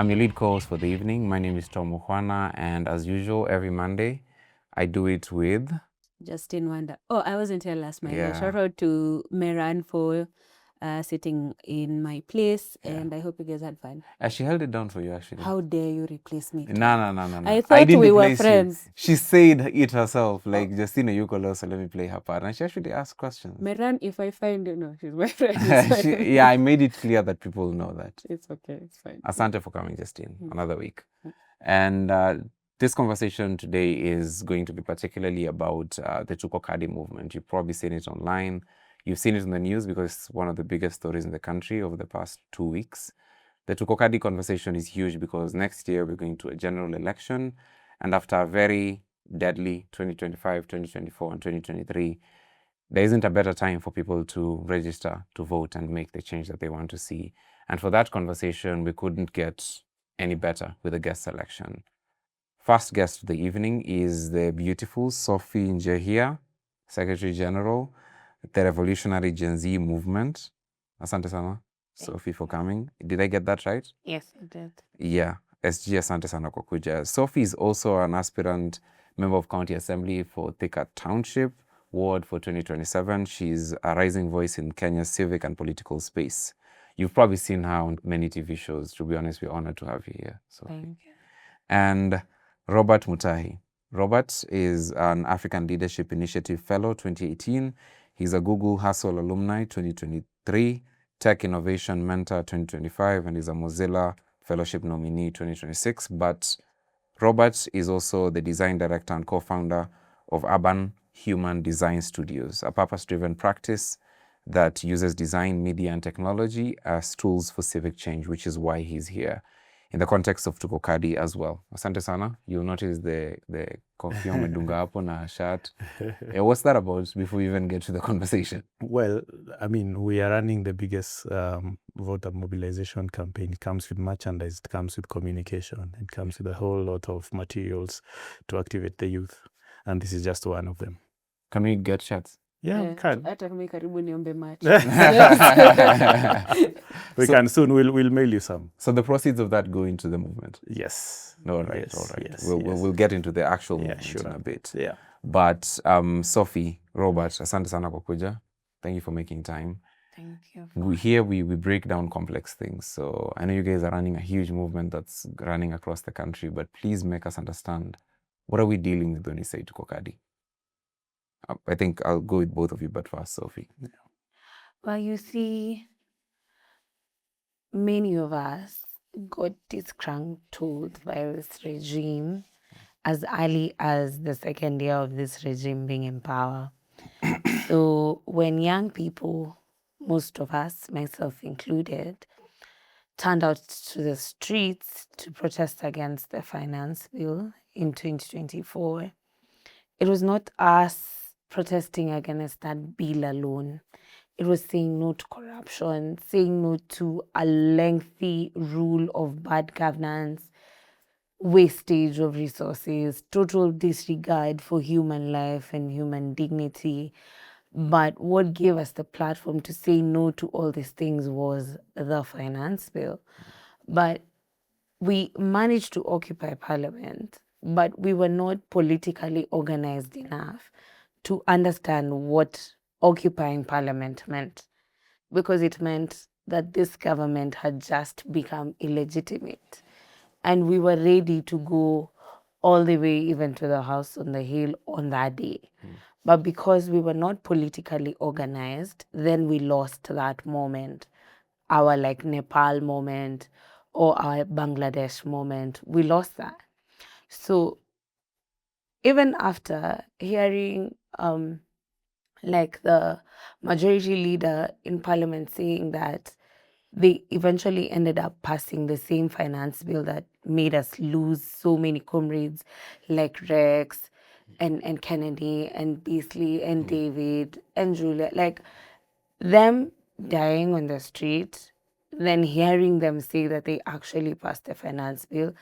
I'm your lead co-host for the evening. My name is Tom Juana, and as usual, every Monday, I do it with Justine Wanda. Oh, I wasn't here last Monday. Yeah. Shout out to Meran for sitting in my place, Yeah. and I hope you guys had fun. She held it down for you, actually. How dare you replace me? No. I thought didn't we were replace you. friends. She said it herself, like, Justine, you call so let me play her part. And she actually asked questions. Meran, if I find you, no, she's my friend. It's fine. Yeah, I made it clear that people know that. It's okay, it's fine. Asante for coming, Justine. Another week. And this conversation today is going to be particularly about the Tuko Kadi movement. You've probably seen it online. You've seen it in the news because it's one of the biggest stories in the country over the past 2 weeks. The Tuko Kadi conversation is huge because next year we're going to a general election. And after a very deadly 2025, 2024, and 2023, there isn't a better time for people to register to vote and make the change that they want to see. And for that conversation, we couldn't get any better with a guest selection. First guest of the evening is the beautiful Sophie Njehia, Secretary General, the Revolutionary Gen Z Movement. Asante sana, Sophie, for coming. Did I get that right? Yes, you did. Yeah, SG Asante sana kwa kuja. Sophie is also an aspirant member of County Assembly for Thika Township Ward for 2027. She's a rising voice in Kenya's civic and political space. You've probably seen her on many TV shows. To be honest, we're honored to have you here, Sophie. Thank you. And Robert Mutahi. Robert is an African Leadership Initiative Fellow 2018. He's a Google Hustle Alumni 2023, Tech Innovation Mentor 2025, and is a Mozilla Fellowship nominee 2026. But Robert is also the design director and co-founder of Urban Human Design Studios, a purpose-driven practice that uses design, media, and technology as tools for civic change, which is why he's here, in the context of Tuko Kadi as well. Asante sana. You'll notice the coffee umedunga hapo na shirt. What's that about before we even get to the conversation? Well, I mean, we are running the biggest voter mobilization campaign. It comes with merchandise, it comes with communication, it comes with a whole lot of materials to activate the youth. And this is just one of them. Can we get shirts? Yeah, we can. Hata kama karibu niombe match. We can soon. We'll mail you some. So the proceeds of that go into the movement? Yes. All right, Yes, all right. yes, We'll get into the actual Yeah, movement sure. in a bit. Yeah. But Sophie, Robert, asante sana kwa kuja. Thank you for making time. Thank you. We break down complex things. So I know you guys are running a huge movement that's running across the country, but please make us understand, what are we dealing with when we say Tuko Kadi? I think I'll go with both of you, but first, Sophie. Well, you see, many of us got disgruntled by this regime as early as the second year of this regime being in power. So when young people, most of us, myself included, turned out to the streets to protest against the finance bill in 2024, it was not us protesting against that bill alone. It was saying no to corruption, saying no to a lengthy rule of bad governance, wastage of resources, total disregard for human life and human dignity. But what gave us the platform to say no to all these things was the finance bill. But we managed to occupy parliament, but we were not politically organized enough to understand what occupying parliament meant, because it meant that this government had just become illegitimate. And we were ready to go all the way even to the House on the Hill on that day. But because we were not politically organized, then we lost that moment, our like Nepal moment or our Bangladesh moment. We lost that. So even after hearing like the majority leader in parliament saying that they eventually ended up passing the same finance bill that made us lose so many comrades like Rex and Kennedy and Beasley and David and Julia, like them dying on the street, then hearing them say that they actually passed the finance bill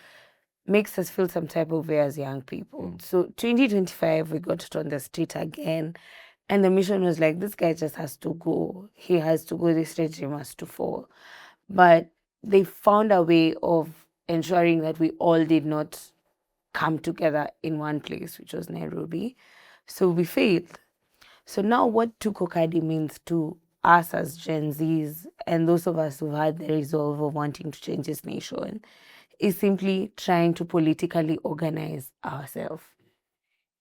makes us feel some type of way as young people. So 2025, we got it on the street again. And the mission was like, this guy just has to go. He has to go. This regime has to fall. But they found a way of ensuring that we all did not come together in one place, which was Nairobi. So we failed. So now what Tuko Kadi means to us as Gen Zs and those of us who had the resolve of wanting to change this nation is simply trying to politically organize ourselves.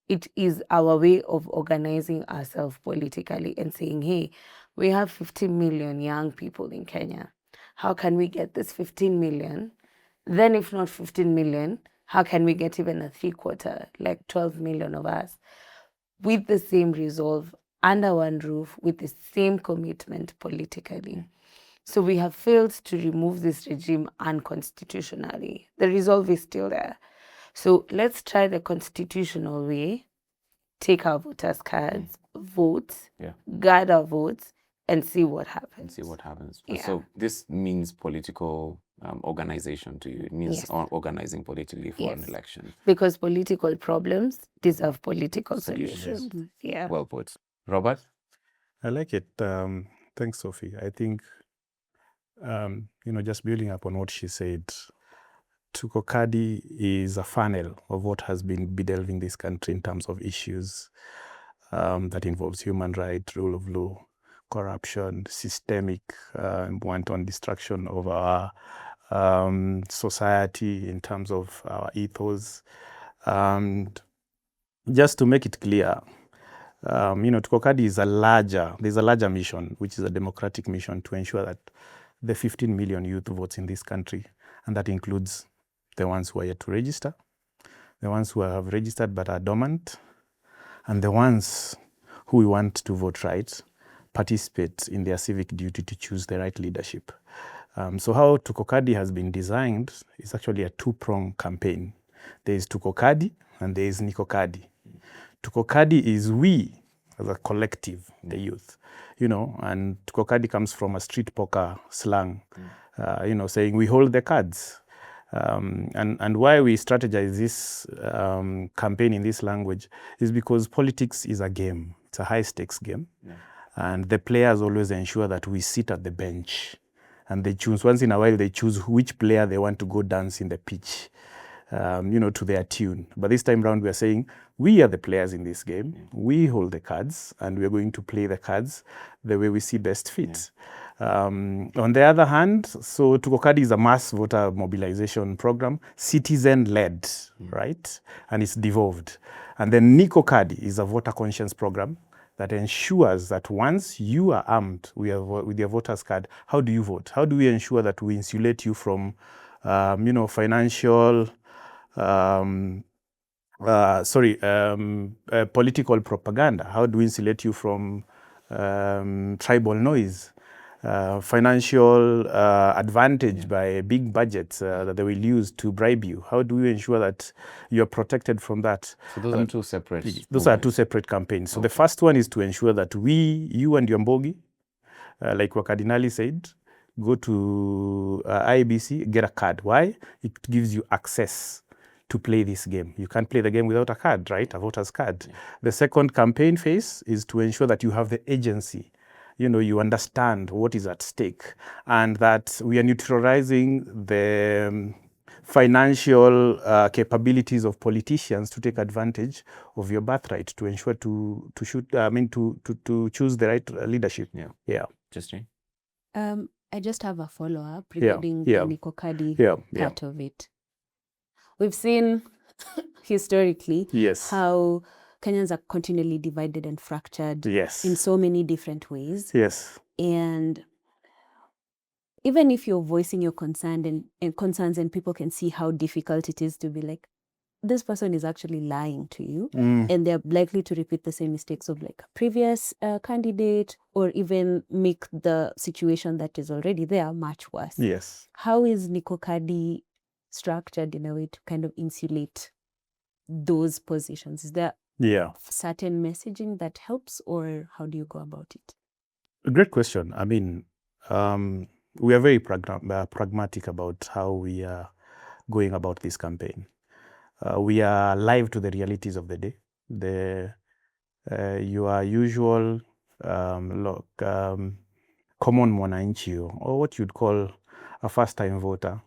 It is our way of organizing ourselves politically and saying, hey, we have 15 million young people in Kenya. How can we get this 15 million? Then if not 15 million, how can we get even a 3/4, like 12 million of us, with the same resolve, under one roof, with the same commitment politically? So we have failed to remove this regime unconstitutionally. The resolve is still there. So let's try the constitutional way, take our voters' cards, vote, guard our votes, and see what happens. Yeah. So this means political organization to you. It means organizing politically for an election. Because political problems deserve political solutions. Yeah. Well put. Robert? I like it. Thanks, Sophie. I think, just building up on what she said, Tuko Kadi is a funnel of what has been bedelving this country in terms of issues that involves human rights, rule of law, corruption, systemic wanton destruction of our society in terms of our ethos. And just to make it clear, Tuko Kadi is there's a larger mission, which is a democratic mission to ensure that the 15 million youth votes in this country, and that includes the ones who are yet to register, the ones who have registered but are dormant, and the ones who we want to vote right, participate in their civic duty to choose the right leadership. So how Tuko Kadi has been designed is actually a two-pronged campaign. There is Tuko Kadi and there is Nikocadi. Tuko Kadi is we as a collective, the youth, and Tuko Kadi comes from a street poker slang, saying we hold the cards. And why we strategize this campaign in this language is because politics is a game. It's a high-stakes game. And the players always ensure that we sit at the bench. And they choose, once in a while, they choose which player they want to go dance in the pitch, to their tune. But this time around, we are saying, we are the players in this game. We hold the cards, and we are going to play the cards the way we see best fit. On the other hand, so Tuko Kadi is a mass voter mobilization program, citizen-led, right? And it's devolved. And then Nikocadi is a voter conscience program that ensures that once you are armed with your voter's card, how do you vote? How do we ensure that we insulate you from, financial, political propaganda? How do we insulate you from tribal noise? Financial advantage by big budgets that they will use to bribe you. How do we ensure that you're protected from that? So those are two separate. Those are two separate campaigns. So the first one is to ensure that you and your Mbogi, like what Cardinali said, go to IEBC, get a card. Why? It gives you access to play this game. You can't play the game without a card, right? A voter's card. The second campaign phase is to ensure that you have the agency. You understand what is at stake, and that we are neutralizing the financial capabilities of politicians to take advantage of your birthright to ensure to choose the right leadership. Yeah. Justine? I just have a follow-up regarding the Nikocadi part of it. We've seen historically how Kenyans are continually divided and fractured in so many different ways. And even if you're voicing your concerns and people can see how difficult it is to be like, this person is actually lying to you, and they're likely to repeat the same mistakes of like a previous candidate, or even make the situation that is already there much worse. How is Nikocadi structured in a way to kind of insulate those positions? Is there certain messaging that helps, or how do you go about it? A great question. I mean, we are very pragmatic about how we are going about this campaign. We are live to the realities of the day. Your usual common mwananchi, or what you'd call a first-time voter,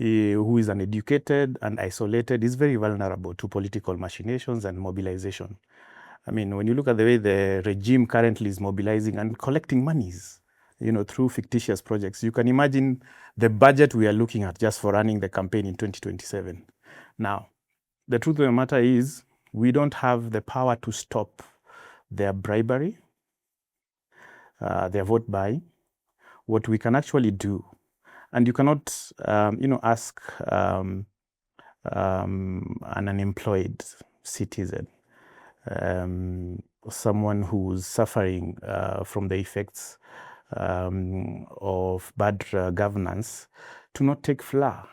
who is uneducated and isolated is very vulnerable to political machinations and mobilization. I mean, when you look at the way the regime currently is mobilizing and collecting monies, through fictitious projects, you can imagine the budget we are looking at just for running the campaign in 2027. Now, the truth of the matter is we don't have the power to stop their bribery, their vote buying. What we can actually do, and you cannot, ask an unemployed citizen, someone who's suffering from the effects of bad governance, to not take flour,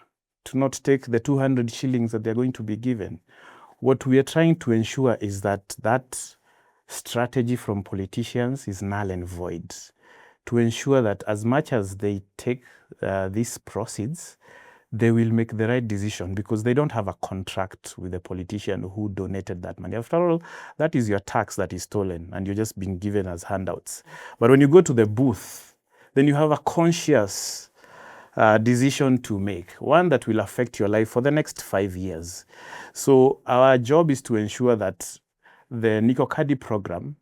to not take the 200 shillings that they're going to be given. What we are trying to ensure is that strategy from politicians is null and void, to ensure that as much as they take these proceeds, they will make the right decision, because they don't have a contract with the politician who donated that money. After all, that is your tax that is stolen, and you're just being given as handouts. But when you go to the booth, then you have a conscious decision to make, one that will affect your life for the next 5 years. So our job is to ensure that the Nikocadi program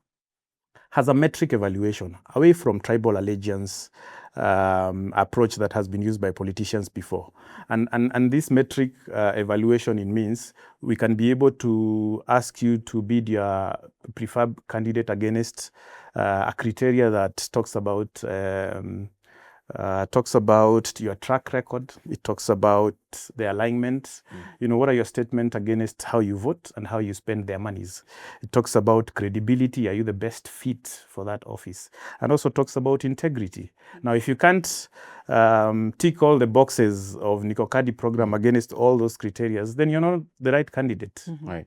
has a metric evaluation away from tribal allegiance approach that has been used by politicians before. And this metric evaluation, it means we can be able to ask you to bid your preferred candidate against a criteria that talks about your track record. It talks about the alignment. What are your statements against how you vote and how you spend their monies? It talks about credibility. Are you the best fit for that office? And also talks about integrity. Now, if you can't tick all the boxes of Nikocadi program against all those criteria, then you're not the right candidate. Right.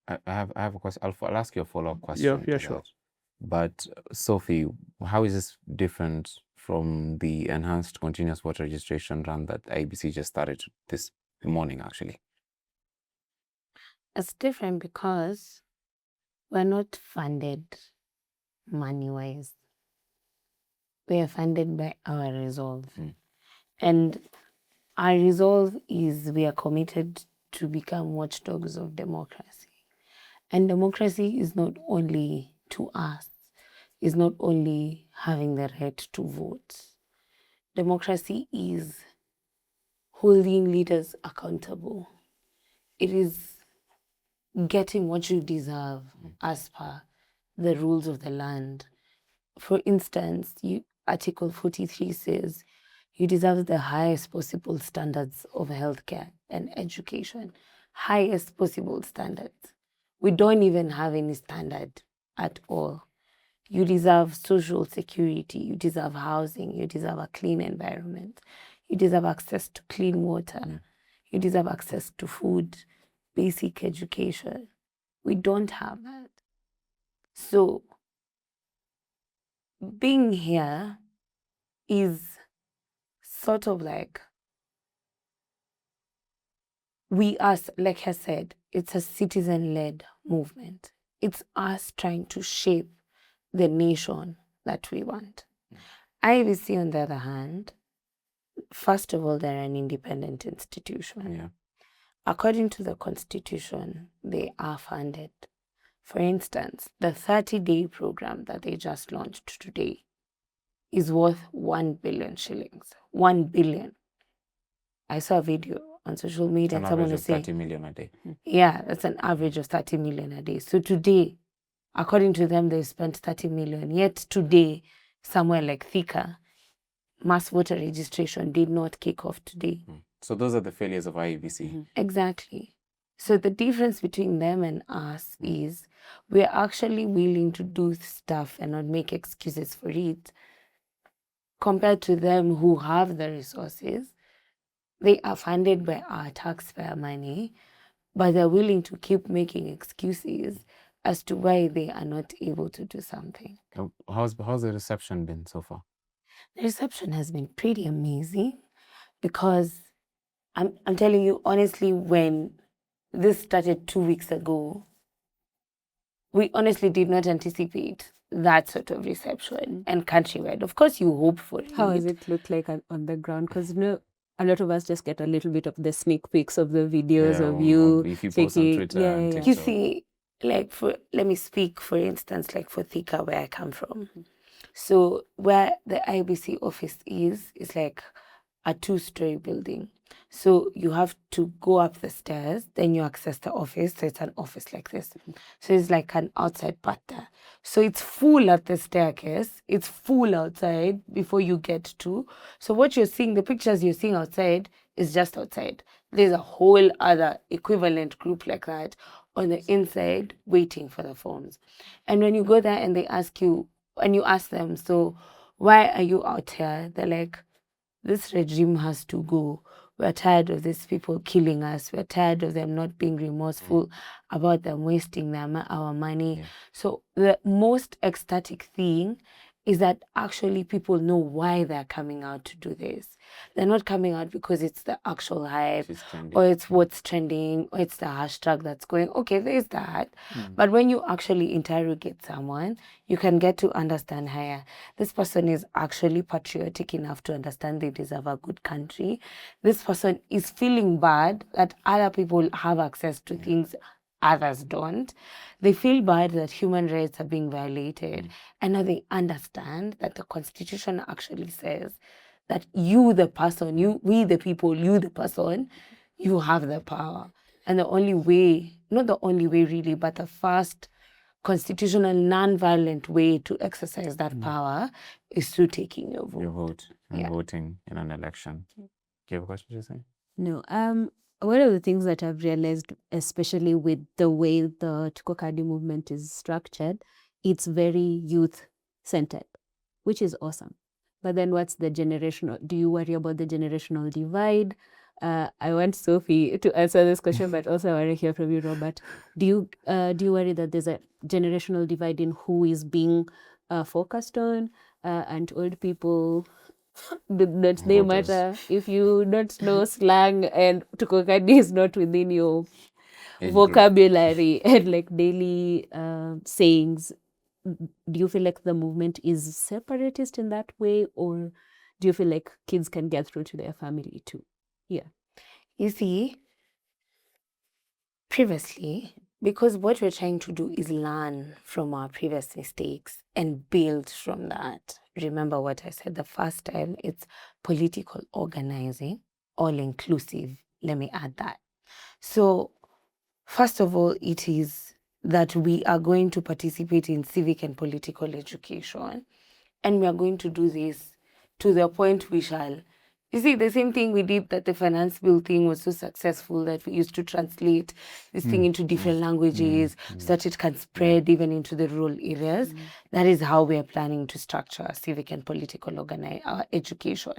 I have a question. I'll ask you a follow-up question. Yeah, sure. But Sophie, how is this different from the enhanced continuous voter registration run that IEBC just started this morning, actually? It's different because we're not funded money-wise. We are funded by our resolve. And our resolve is we are committed to become watchdogs of democracy. And democracy is not only to us, is not only having the right to vote. Democracy is holding leaders accountable. It is getting what you deserve as per the rules of the land. For instance, Article 43 says you deserve the highest possible standards of healthcare and education. Highest possible standards. We don't even have any standard at all. You deserve social security, you deserve housing, you deserve a clean environment, you deserve access to clean water, you deserve access to food, basic education. We don't have that. So, being here is sort of like, we us, like I said, it's a citizen-led movement. It's us trying to shape the nation that we want. IEBC, on the other hand, first of all, they're an independent institution. Yeah. According to the Constitution, they are funded. For instance, the 30-day program that they just launched today is worth 1 billion shillings. 1 billion. I saw a video on social media and someone was saying 30 million a day. Yeah, that's an average of 30 million a day. So today, according to them, they spent 30 million. Yet today, somewhere like Thika, mass voter registration did not kick off today. So those are the failures of IEBC. Exactly. So the difference between them and us is we're actually willing to do stuff and not make excuses for it. Compared to them who have the resources, they are funded by our taxpayer money, but they're willing to keep making excuses as to why they are not able to do something. How's the reception been so far? The reception has been pretty amazing because I'm telling you honestly, when this started 2 weeks ago, we honestly did not anticipate that sort of reception and countrywide. Of course, you hope for it. How does it look like on the ground? Because a lot of us just get a little bit of the sneak peeks of the videos of you. If you post on Twitter and TikTok. You see, like let me speak, for instance, like for Thika, where I come from. So where the IEBC office is like a 2-story building. So you have to go up the stairs, then you access the office. So it's an office like this. So it's like an outside part there. So it's full at the staircase. It's full outside before you get to. So what you're seeing, the pictures you're seeing outside is just outside. There's a whole other equivalent group like that on the inside waiting for the forms. And when you go there and they ask you, and you ask them, so why are you out here? They're like, this regime has to go. We're tired of these people killing us. We're tired of them not being remorseful about them wasting our money. Yeah. So the most ecstatic thing is that actually people know why they're coming out to do this. They're not coming out because it's the actual hype or it's what's trending or it's the hashtag that's going, okay, there's that. But when you actually interrogate someone, you can get to understand higher. This person is actually patriotic enough to understand they deserve a good country. This person is feeling bad that other people have access to things others don't. They feel bad that human rights are being violated. And now they understand that the Constitution actually says that you, the person, we the people, you, the person, you have the power. And the only way, not the only way really, but the first constitutional non-violent way to exercise that power is through taking your vote. Your vote and voting in an election. Do you have a question, Justine? No. One of the things that I've realized, especially with the way the Tuko Kadi movement is structured, it's very youth-centered, which is awesome. But then what's the generational? Do you worry about the generational divide? I want Sophie to answer this question, but also I want to hear from you, Robert. Do you worry that there's a generational divide in who is being focused on, and old people? Don't they matter if you don't know slang and Tuko Kadi is not within your vocabulary and like daily sayings? Do you feel like the movement is separatist in that way, or do you feel like kids can get through to their family too? Yeah. You see, previously, because what we're trying to do is learn from our previous mistakes and build from that. Remember what I said the first time, it's political organizing, all inclusive. Let me add that. So, first of all, it is that we are going to participate in civic and political education. And we are going to do this to the point we shall. You see, the same thing we did, that the finance bill thing was so successful that we used to translate this thing into different languages so that it can spread even into the rural areas. That is how we are planning to structure our civic and political education,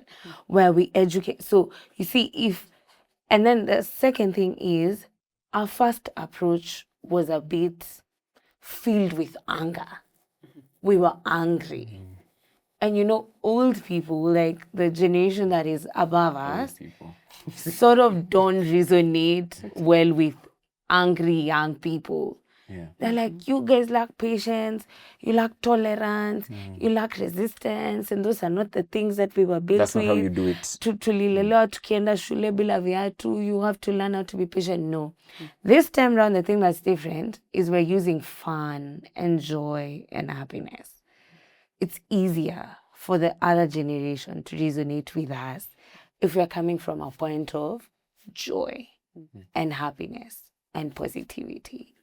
where we educate. So, you see, and then the second thing is, our first approach was a bit filled with anger. We were angry. And you know, old people, like the generation that is above us, sort of don't resonate well with angry young people. Yeah. They're like, you guys lack patience, you lack tolerance, you lack resistance, and those are not the things that we were built with. That's not how you do it. Tulilelewa tukienda shule bila viatu, you have to learn how to be patient. No. This time around, the thing that's different is we're using fun and joy and happiness. It's easier for the other generation to resonate with us if we're coming from a point of joy and happiness and positivity.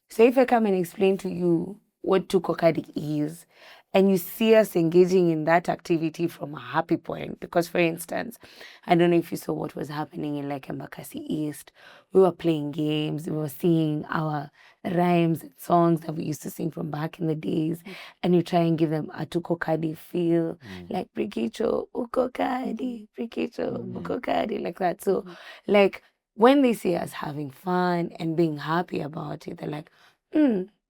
So if I come and explain to you what Tuko Kadi is, and you see us engaging in that activity from a happy point, because for instance, I don't know if you saw what was happening in like Embakasi East. We were playing games, we were singing our rhymes and songs that we used to sing from back in the days, and you try and give them a Tuko Kadi feel, like Brikicho, Uko Kadi, Brikicho, Uko Kadi, like that. So like when they see us having fun and being happy about it, they're like,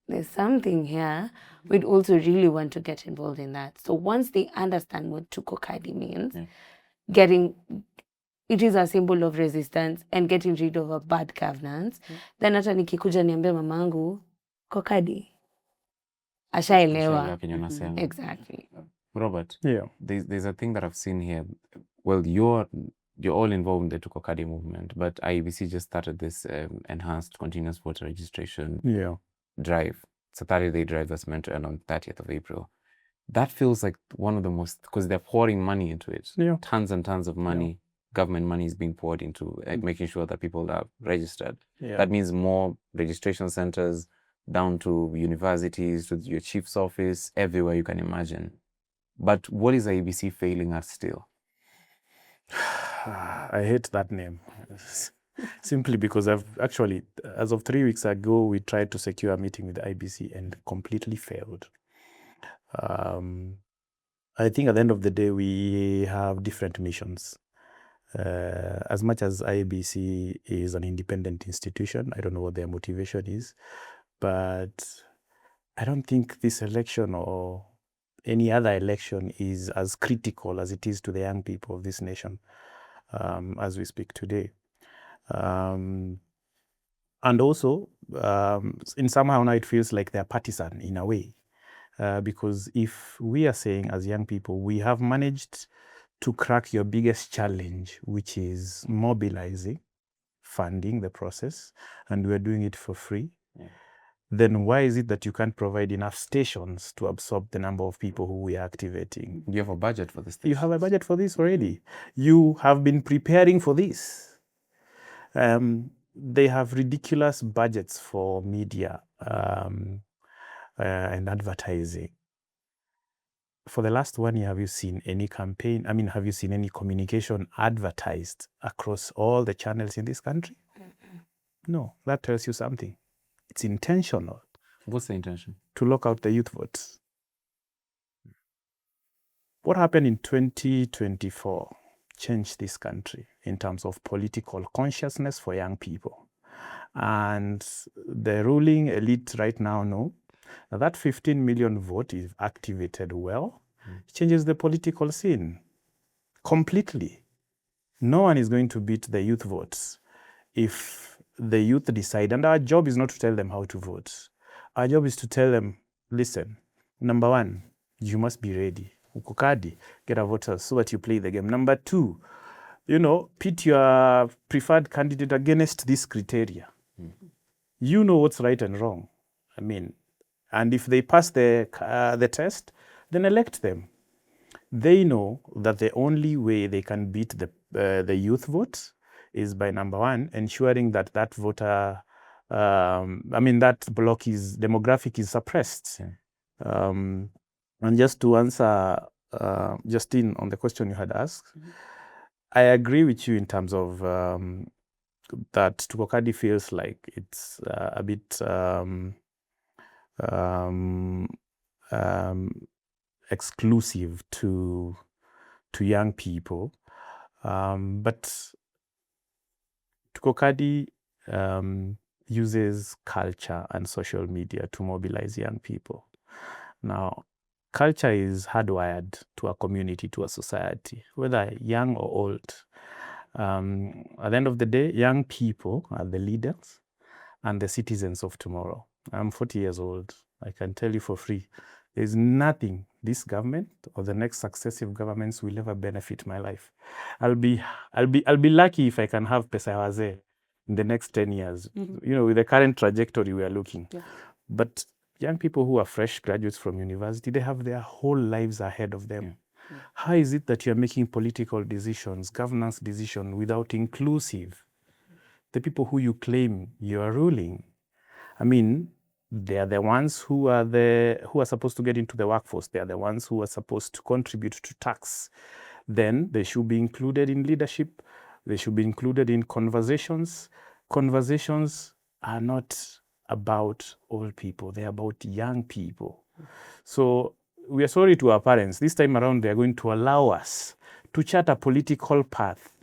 there's something here. We'd also really want to get involved in that. So once they understand what Tuko Kadi means, it is a symbol of resistance and getting rid of a bad governance, then hata nikikuja niambia mamangu, Kokadi, ashaelewa. Exactly. Robert, there's a thing that I've seen here. Well, you're you're all involved in the Tuko Kadi movement, but IEBC just started this enhanced continuous voter registration drive. It's a 30-day drive that's meant to end on 30th of April. That feels like one of the most, because they're pouring money into it. Tons and tons of money, government money is being poured into making sure that people are registered. That means more registration centers down to universities, to your chief's office, everywhere you can imagine. But what is IEBC failing at still? I hate that name. Simply because I've actually, as of 3 weeks ago, we tried to secure a meeting with the IEBC and completely failed. I think at the end of the day, we have different missions. As much as IEBC is an independent institution, I don't know what their motivation is, but I don't think this election or any other election is as critical as it is to the young people of this nation as we speak today. And also, in somehow now it feels like they're partisan in a way. Because if we are saying as young people, we have managed to crack your biggest challenge, which is mobilizing, funding the process, and we're doing it for free, then why is it that you can't provide enough stations to absorb the number of people who we are activating? You have a budget for this? You have a budget for this already. You have been preparing for this. They have ridiculous budgets for media and advertising. For the last 1 year, have you seen any campaign? I mean, have you seen any communication advertised across all the channels in this country? No, that tells you something. It's intentional. What's the intention? To lock out the youth votes. What happened in 2024 changed this country in terms of political consciousness for young people. And the ruling elite right now know that 15 million vote, if activated well, changes the political scene completely. No one is going to beat the youth votes if the youth decide. And our job is not to tell them how to vote. Our job is to tell them, listen, number one, you must be ready. Nikocadi, get a voter so that you play the game. Number two, pit your preferred candidate against this criteria. You know what's right and wrong. I mean, and if they pass the test, then elect them. They know that the only way they can beat the youth vote is by, number one, ensuring that that voter, that demographic is suppressed. And just to answer Justine on the question you had asked, I agree with you in terms of that Tukadi feels like it's a bit exclusive to young people, but Tukadi uses culture and social media to mobilize young people. Now, culture is hardwired to a community, to a society, whether young or old. At the end of the day, young people are the leaders and the citizens of tomorrow. I'm 40 years old. I can tell you for free, there's nothing this government or the next successive governments will ever benefit my life. I'll be lucky if I can have pesa wazee in the next 10 years. With the current trajectory we are looking. But young people who are fresh graduates from university, they have their whole lives ahead of them. How is it that you're making political decisions, governance decisions, without inclusive the people who you claim you are ruling? I mean, they are the ones who are supposed to get into the workforce. They are the ones who are supposed to contribute to tax. Then they should be included in leadership. They should be included in conversations. Conversations are not about old people. They're about young people. So we are sorry to our parents. This time around, they are going to allow us to chart a political path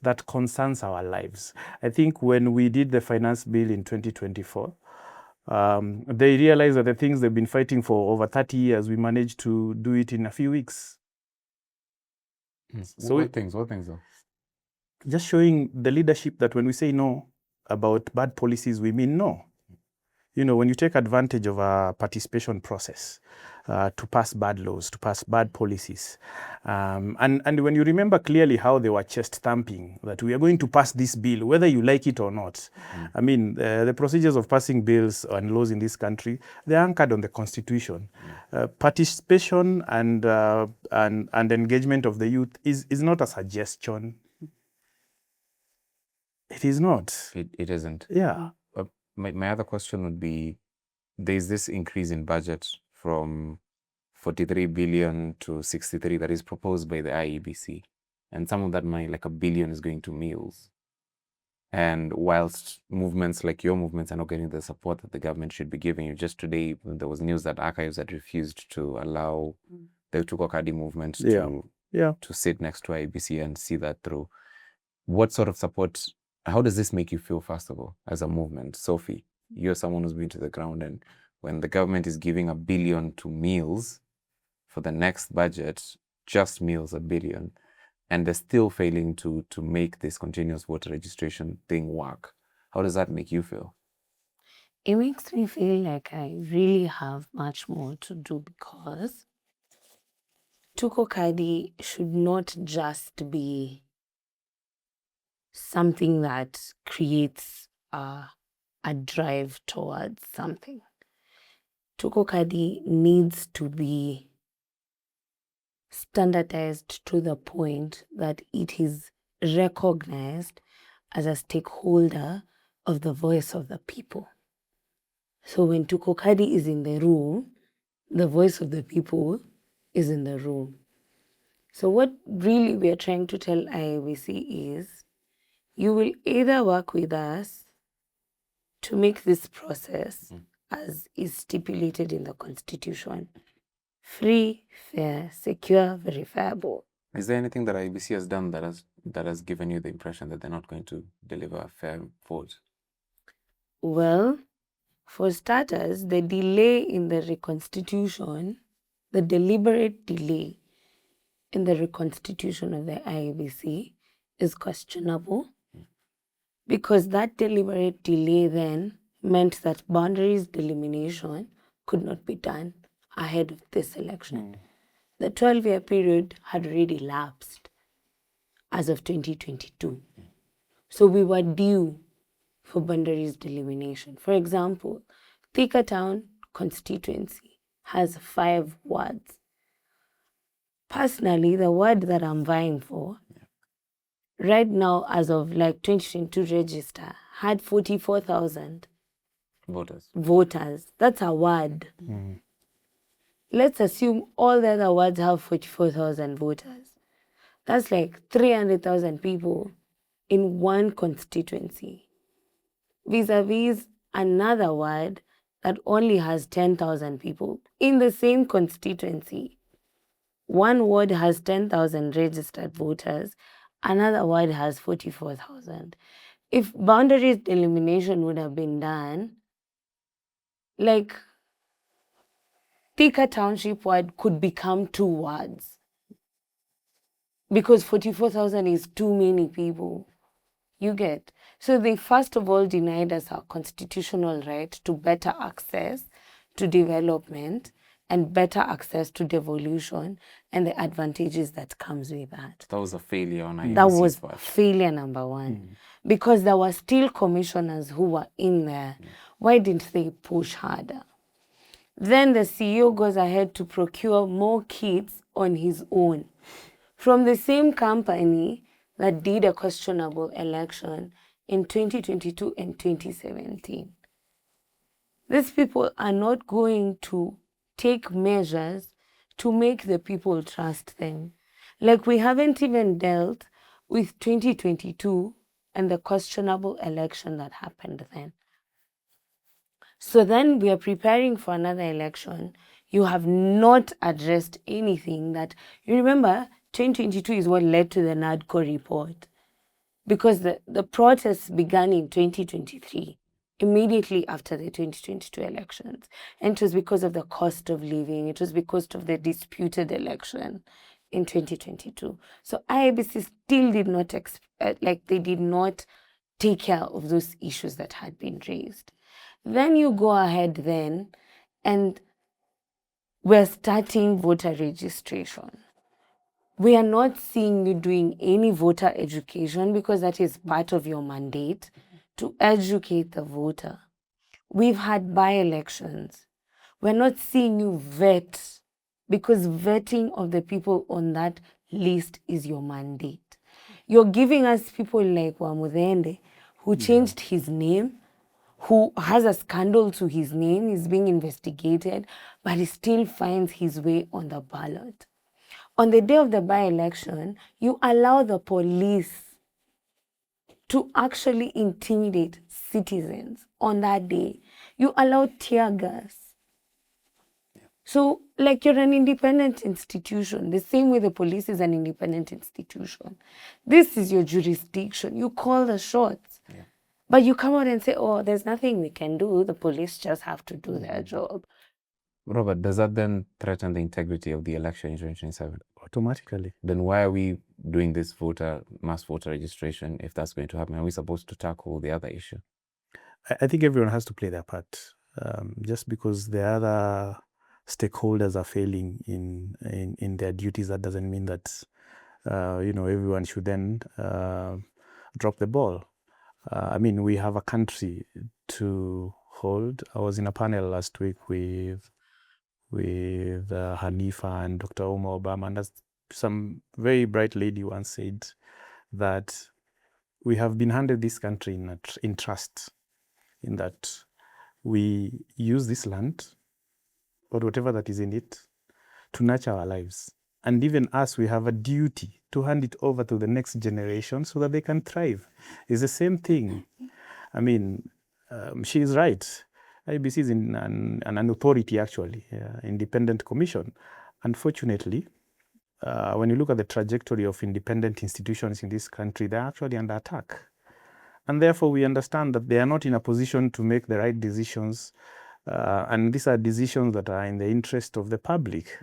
that concerns our lives. I think when we did the finance bill in 2024, they realized that the things they've been fighting for over 30 years, we managed to do it in a few weeks. So what things though? Just showing the leadership that when we say no about bad policies, we mean no. when you take advantage of a participation process to pass bad laws, to pass bad policies, and when you remember clearly how they were chest thumping that we are going to pass this bill, whether you like it or not. I mean, the procedures of passing bills and laws in this country, they're anchored on the Constitution. Participation and engagement of the youth is not a suggestion. It is not. It isn't. Yeah. My other question would be, there's this increase in budget from 43 billion to 63 that is proposed by the IEBC. And some of that money, like $1 billion, is going to meals. And whilst movements like your movements are not getting the support that the government should be giving you, just today there was news that archives had refused to allow the Tuko Kadi movement to sit next to IEBC and see that through. What sort of support, how does this make you feel, first of all, as a movement? Sophie, you're someone who's been to the ground, and when the government is giving $1 billion to meals for the next budget, just meals, $1 billion, and they're still failing to make this continuous voter registration thing work, how does that make you feel? It makes me feel like I really have much more to do, because Tuko Kadi should not just be something that creates a drive towards something. Tuko Kadi needs to be standardized to the point that it is recognized as a stakeholder of the voice of the people. So when Tuko Kadi is in the room, the voice of the people is in the room. So what really we are trying to tell IEBC is, you will either work with us to make this process, as is stipulated in the Constitution, free, fair, secure, verifiable. Is there anything that IEBC has done that has given you the impression that they're not going to deliver a fair vote? Well, for starters, the delay in the reconstitution, the deliberate delay in the reconstitution of the IEBC is questionable, because that deliberate delay then meant that boundaries delimitation could not be done ahead of this election. The 12-year period had already lapsed as of 2022. So we were due for boundaries delimitation. For example, Thika town constituency has 5 wards. Personally, the ward that I'm vying for, right now, as of like 2022 register, had 44,000 voters. That's a ward. Let's assume all the other wards have 44,000 voters. That's like 300,000 people in one constituency, vis-a-vis another ward that only has 10,000 people in the same constituency. One ward has 10,000 registered voters, another ward has 44,000. If boundaries delimitation would have been done, like Thika Township ward could become 2 wards, because 44,000 is too many people. You get? So they first of all denied us our constitutional right to better access to development and better access to devolution and the advantages that comes with that. That was a failure on IEBC's That was part. failure number 1. Because there were still commissioners who were in there. Why didn't they push harder? Then the CEO goes ahead to procure more kits on his own from the same company that did a questionable election in 2022 and 2017. These people are not going to take measures to make the people trust them. Like, we haven't even dealt with 2022 and the questionable election that happened then. So then we are preparing for another election. You have not addressed anything that, you remember, 2022 is what led to the NADCO report, because the protests began in 2023, immediately after the 2022 elections. And it was because of the cost of living. It was because of the disputed election in 2022. So IEBC still did not, they did not take care of those issues that had been raised. then you go ahead then and we're starting voter registration. We are not seeing you doing any voter education because that is part of your mandate to educate the voter. We've had by-elections. We're not seeing you vet because vetting of the people on that list is your mandate. You're giving us people like Wamudende who changed his name, who has a scandal to his name, is being investigated, but he still finds his way on the ballot. On the day of the by-election, you allow the police to actually intimidate citizens on that day. You allow tear gas. So, like, you're an independent institution, the same way the police is an independent institution. This is your jurisdiction. You call the shots. Yeah. But you come out and say, oh, there's nothing we can do. The police just have to do their job. Robert, does that then threaten the integrity of the election in 2027? Automatically. Then why are we doing this mass voter registration if that's going to happen? Are we supposed to tackle the other issue? I think everyone has to play their part. Just because the other stakeholders are failing in their duties, that doesn't mean that everyone should then drop the ball. I mean, we have a country to hold. I was in a panel last week with Hanifa and Dr. Omar Obama, and some very bright lady once said that we have been handed this country in trust, in that we use this land or whatever that is in it to nurture our lives. And even us, we have a duty to hand it over to the next generation so that they can thrive. It's the same thing. I mean, she is right. IEBC is an authority, actually, independent commission. Unfortunately, when you look at the trajectory of independent institutions in this country, they're actually under attack. And therefore, we understand that they are not in a position to make the right decisions. And these are decisions that are in the interest of the public.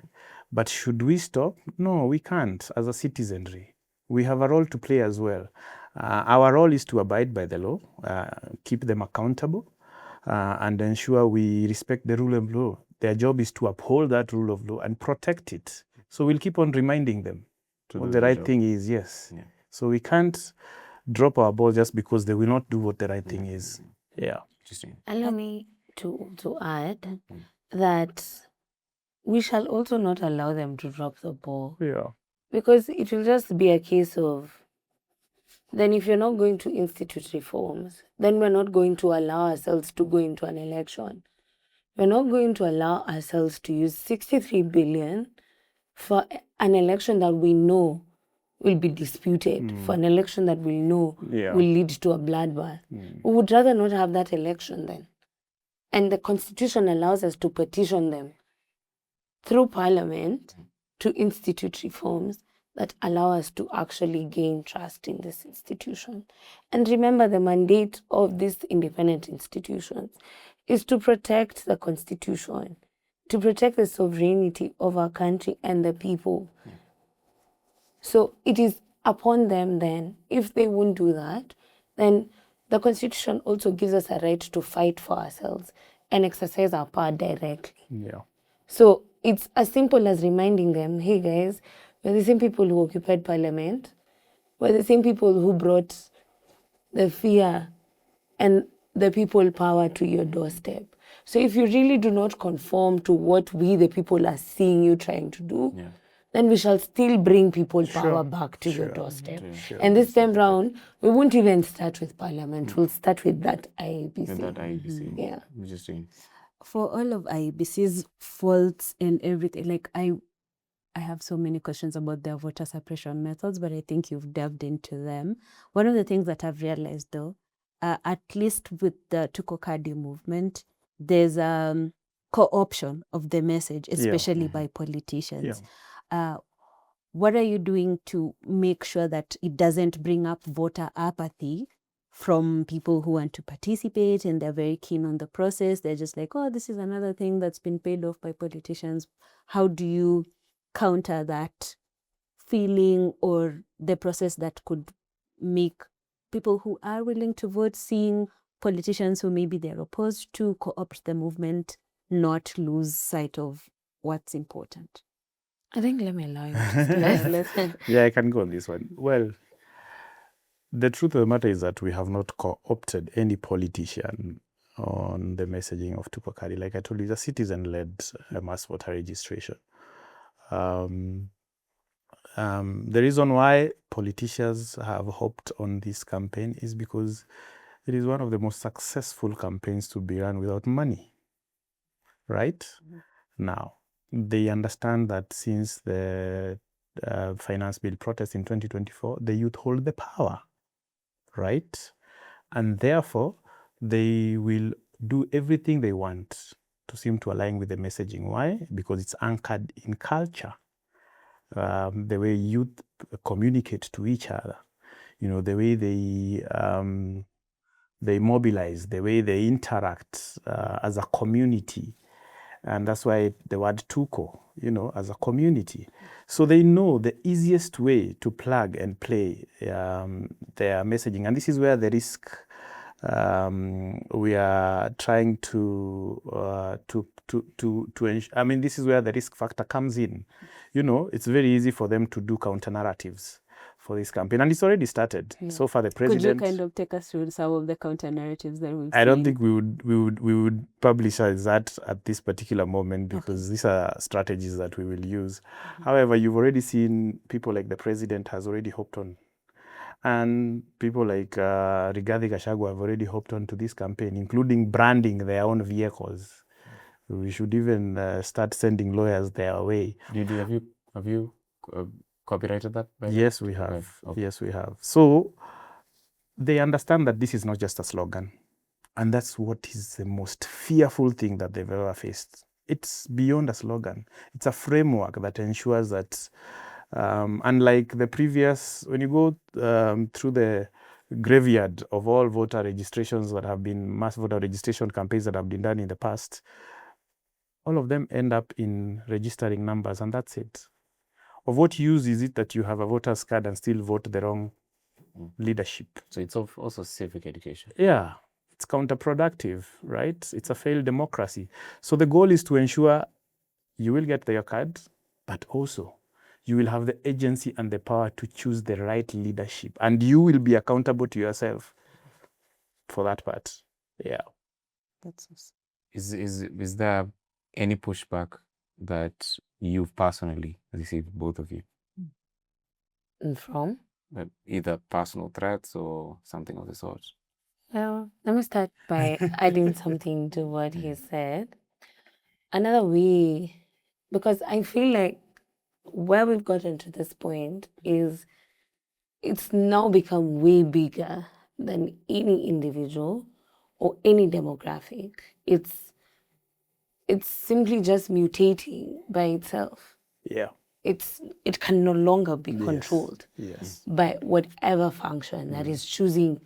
But should we stop? No, we can't as a citizenry. We have a role to play as well. Our role is to abide by the law, keep them accountable, and ensure we respect the rule of law. Their job is to uphold that rule of law and protect it. So we'll keep on reminding them what the right thing is, yes. Yeah. So we can't drop our ball just because they will not do what the right thing is. Yeah. Allow me to add that we shall also not allow them to drop the ball. Yeah. Because it will just be a case of, then if you're not going to institute reforms, then we're not going to allow ourselves to go into an election. We're not going to allow ourselves to use 63 billion for an election that we know will be disputed, for an election that we know will lead to a bloodbath. We would rather not have that election then. And the Constitution allows us to petition them through Parliament to institute reforms that allow us to actually gain trust in this institution. And remember, the mandate of these independent institutions is to protect the Constitution, to protect the sovereignty of our country and the people. So it is upon them then, if they won't do that, then the Constitution also gives us a right to fight for ourselves and exercise our power directly. Yeah. So it's as simple as reminding them, hey guys, we're the same people who occupied Parliament. We're the same people who brought the fear and the people power to your doorstep. So if you really do not conform to what we, the people, are seeing you trying to do, then we shall still bring people power back to your doorstep. And this time round, we won't even start with Parliament. We'll start with that IEBC. With that IEBC. Yeah. Justine. For all of IEBC's faults and everything, like I have so many questions about their voter suppression methods, but I think you've delved into them. One of the things that I've realized, though, at least with the Tuko Kadi movement, there's co-option of the message, especially by politicians. What are you doing to make sure that it doesn't bring up voter apathy from people who want to participate and they're very keen on the process? They're just like, oh, this is another thing that's been paid off by politicians. How do you counter that feeling or the process that could make people who are willing to vote seeing politicians who maybe they're opposed to co-opt the movement, not lose sight of what's important? I think let me allow you to Yeah, I can go on this one. Well, the truth of the matter is that we have not co-opted any politician on the messaging of Tuko Kadi. Like I told you, it's a citizen-led mass voter registration. The reason why politicians have hopped on this campaign is because it is one of the most successful campaigns to be run without money, right? Now, they understand that since the finance bill protest in 2024, the youth hold the power, right? And therefore, they will do everything they want to seem to align with the messaging. Why? Because it's anchored in culture. The way youth communicate to each other, the way they mobilize, the way they interact as a community. And that's why the word Tuko, as a community. So they know the easiest way to plug and play their messaging. And this is where the risk we are trying to ensure. I mean, this is where the risk factor comes in. It's very easy for them to do counter narratives for this campaign, and it's already started. Yeah. So far, the president. Could you kind of take us through some of the counter narratives that we've seen? I don't think we would publicize that at this particular moment, because these are strategies that we will use. However, you've already seen people like the president has already hopped on, and people like Rigathi Gachagua have already hopped on to this campaign, including branding their own vehicles. We should even start sending lawyers their way. Have you copyrighted that? Yes, we have. Okay. Yes, we have. So they understand that this is not just a slogan. And that's what is the most fearful thing that they've ever faced. It's beyond a slogan. It's a framework that ensures that, unlike the previous, when you go through the graveyard of all voter registrations that have been, mass voter registration campaigns that have been done in the past, all of them end up in registering numbers, and that's it. Of what use is it that you have a voter's card and still vote the wrong leadership? So it's also civic education. Yeah, it's counterproductive, right? It's a failed democracy. So the goal is to ensure you will get your card, but also you will have the agency and the power to choose the right leadership, and you will be accountable to yourself for that part. Yeah. That's awesome. Is there any pushback that you've personally received, both of you? From? Either personal threats or something of the sort. Well, let me start by adding something to what he said. Another way, because I feel like where we've gotten to this point is it's now become way bigger than any individual or any demographic. It's simply just mutating by itself. Yeah. It can no longer be controlled by whatever function that is choosing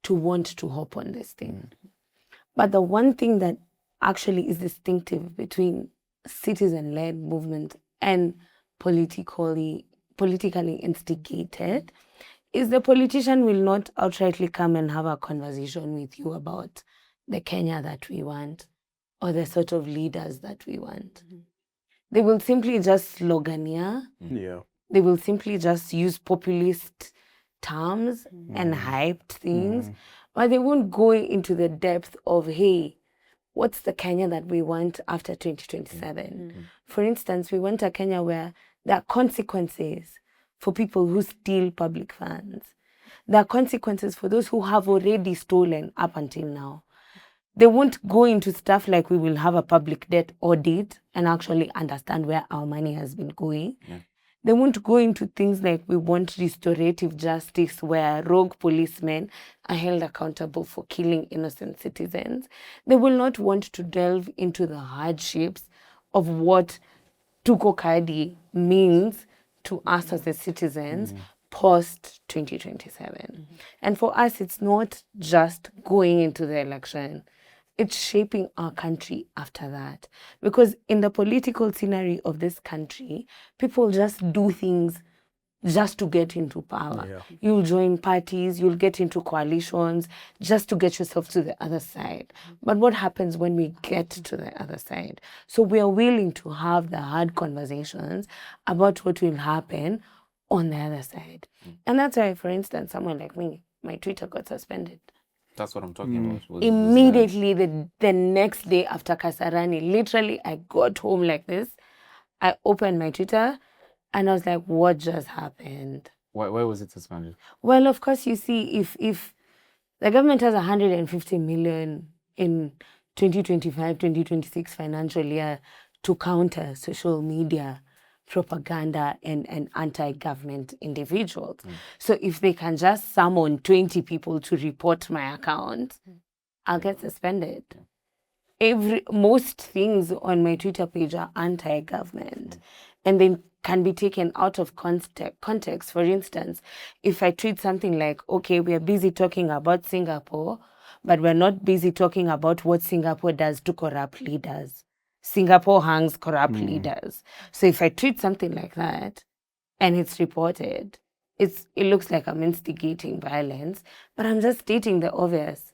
to want to hop on this thing. But the one thing that actually is distinctive between citizen-led movement and politically instigated is the politician will not outrightly come and have a conversation with you about the Kenya that we want or the sort of leaders that we want. They will simply just sloganeer. Yeah. They will simply just use populist terms and hyped things, but they won't go into the depth of, hey, what's the Kenya that we want after 2027? For instance, we want a Kenya where there are consequences for people who steal public funds. There are consequences for those who have already stolen up until now. They won't go into stuff like we will have a public debt audit and actually understand where our money has been going. Yeah. They won't go into things like we want restorative justice where rogue policemen are held accountable for killing innocent citizens. They will not want to delve into the hardships of what Tuko Kadi means to us as the citizens post 2027. And for us, it's not just going into the election. It's shaping our country after that. Because in the political scenery of this country, people just do things just to get into power. You'll join parties, you'll get into coalitions just to get yourself to the other side. But what happens when we get to the other side? So we are willing to have the hard conversations about what will happen on the other side. And that's why, for instance, someone like me, my Twitter got suspended. That's what I'm talking about. Immediately the next day after Kasarani, literally I got home like this. I opened my Twitter and I was like, what just happened? Why was it suspended? Well, of course, you see, if the government has 150 million in 2025, 2026 financial year to counter social media propaganda and anti-government individuals. So if they can just summon 20 people to report my account, I'll get suspended. Most things on my Twitter page are anti-government and then can be taken out of context. For instance, if I tweet something like, okay, we are busy talking about Singapore, but we're not busy talking about what Singapore does to corrupt leaders. Singapore hangs corrupt leaders. So if I tweet something like that and it's reported, it looks like I'm instigating violence, but I'm just stating the obvious.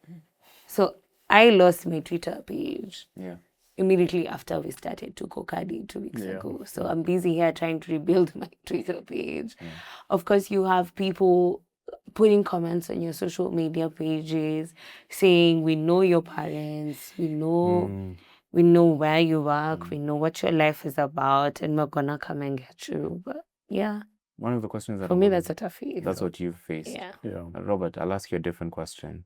So I lost my Twitter page immediately after we started Tuko Kadi 2 weeks ago. So I'm busy here trying to rebuild my Twitter page. Of course, you have people putting comments on your social media pages saying, we know your parents, we know where you work, we know what your life is about, and we're gonna come and get you. But yeah. One of the questions that for me, that's what I face. That's what you faced. Yeah. Robert, I'll ask you a different question.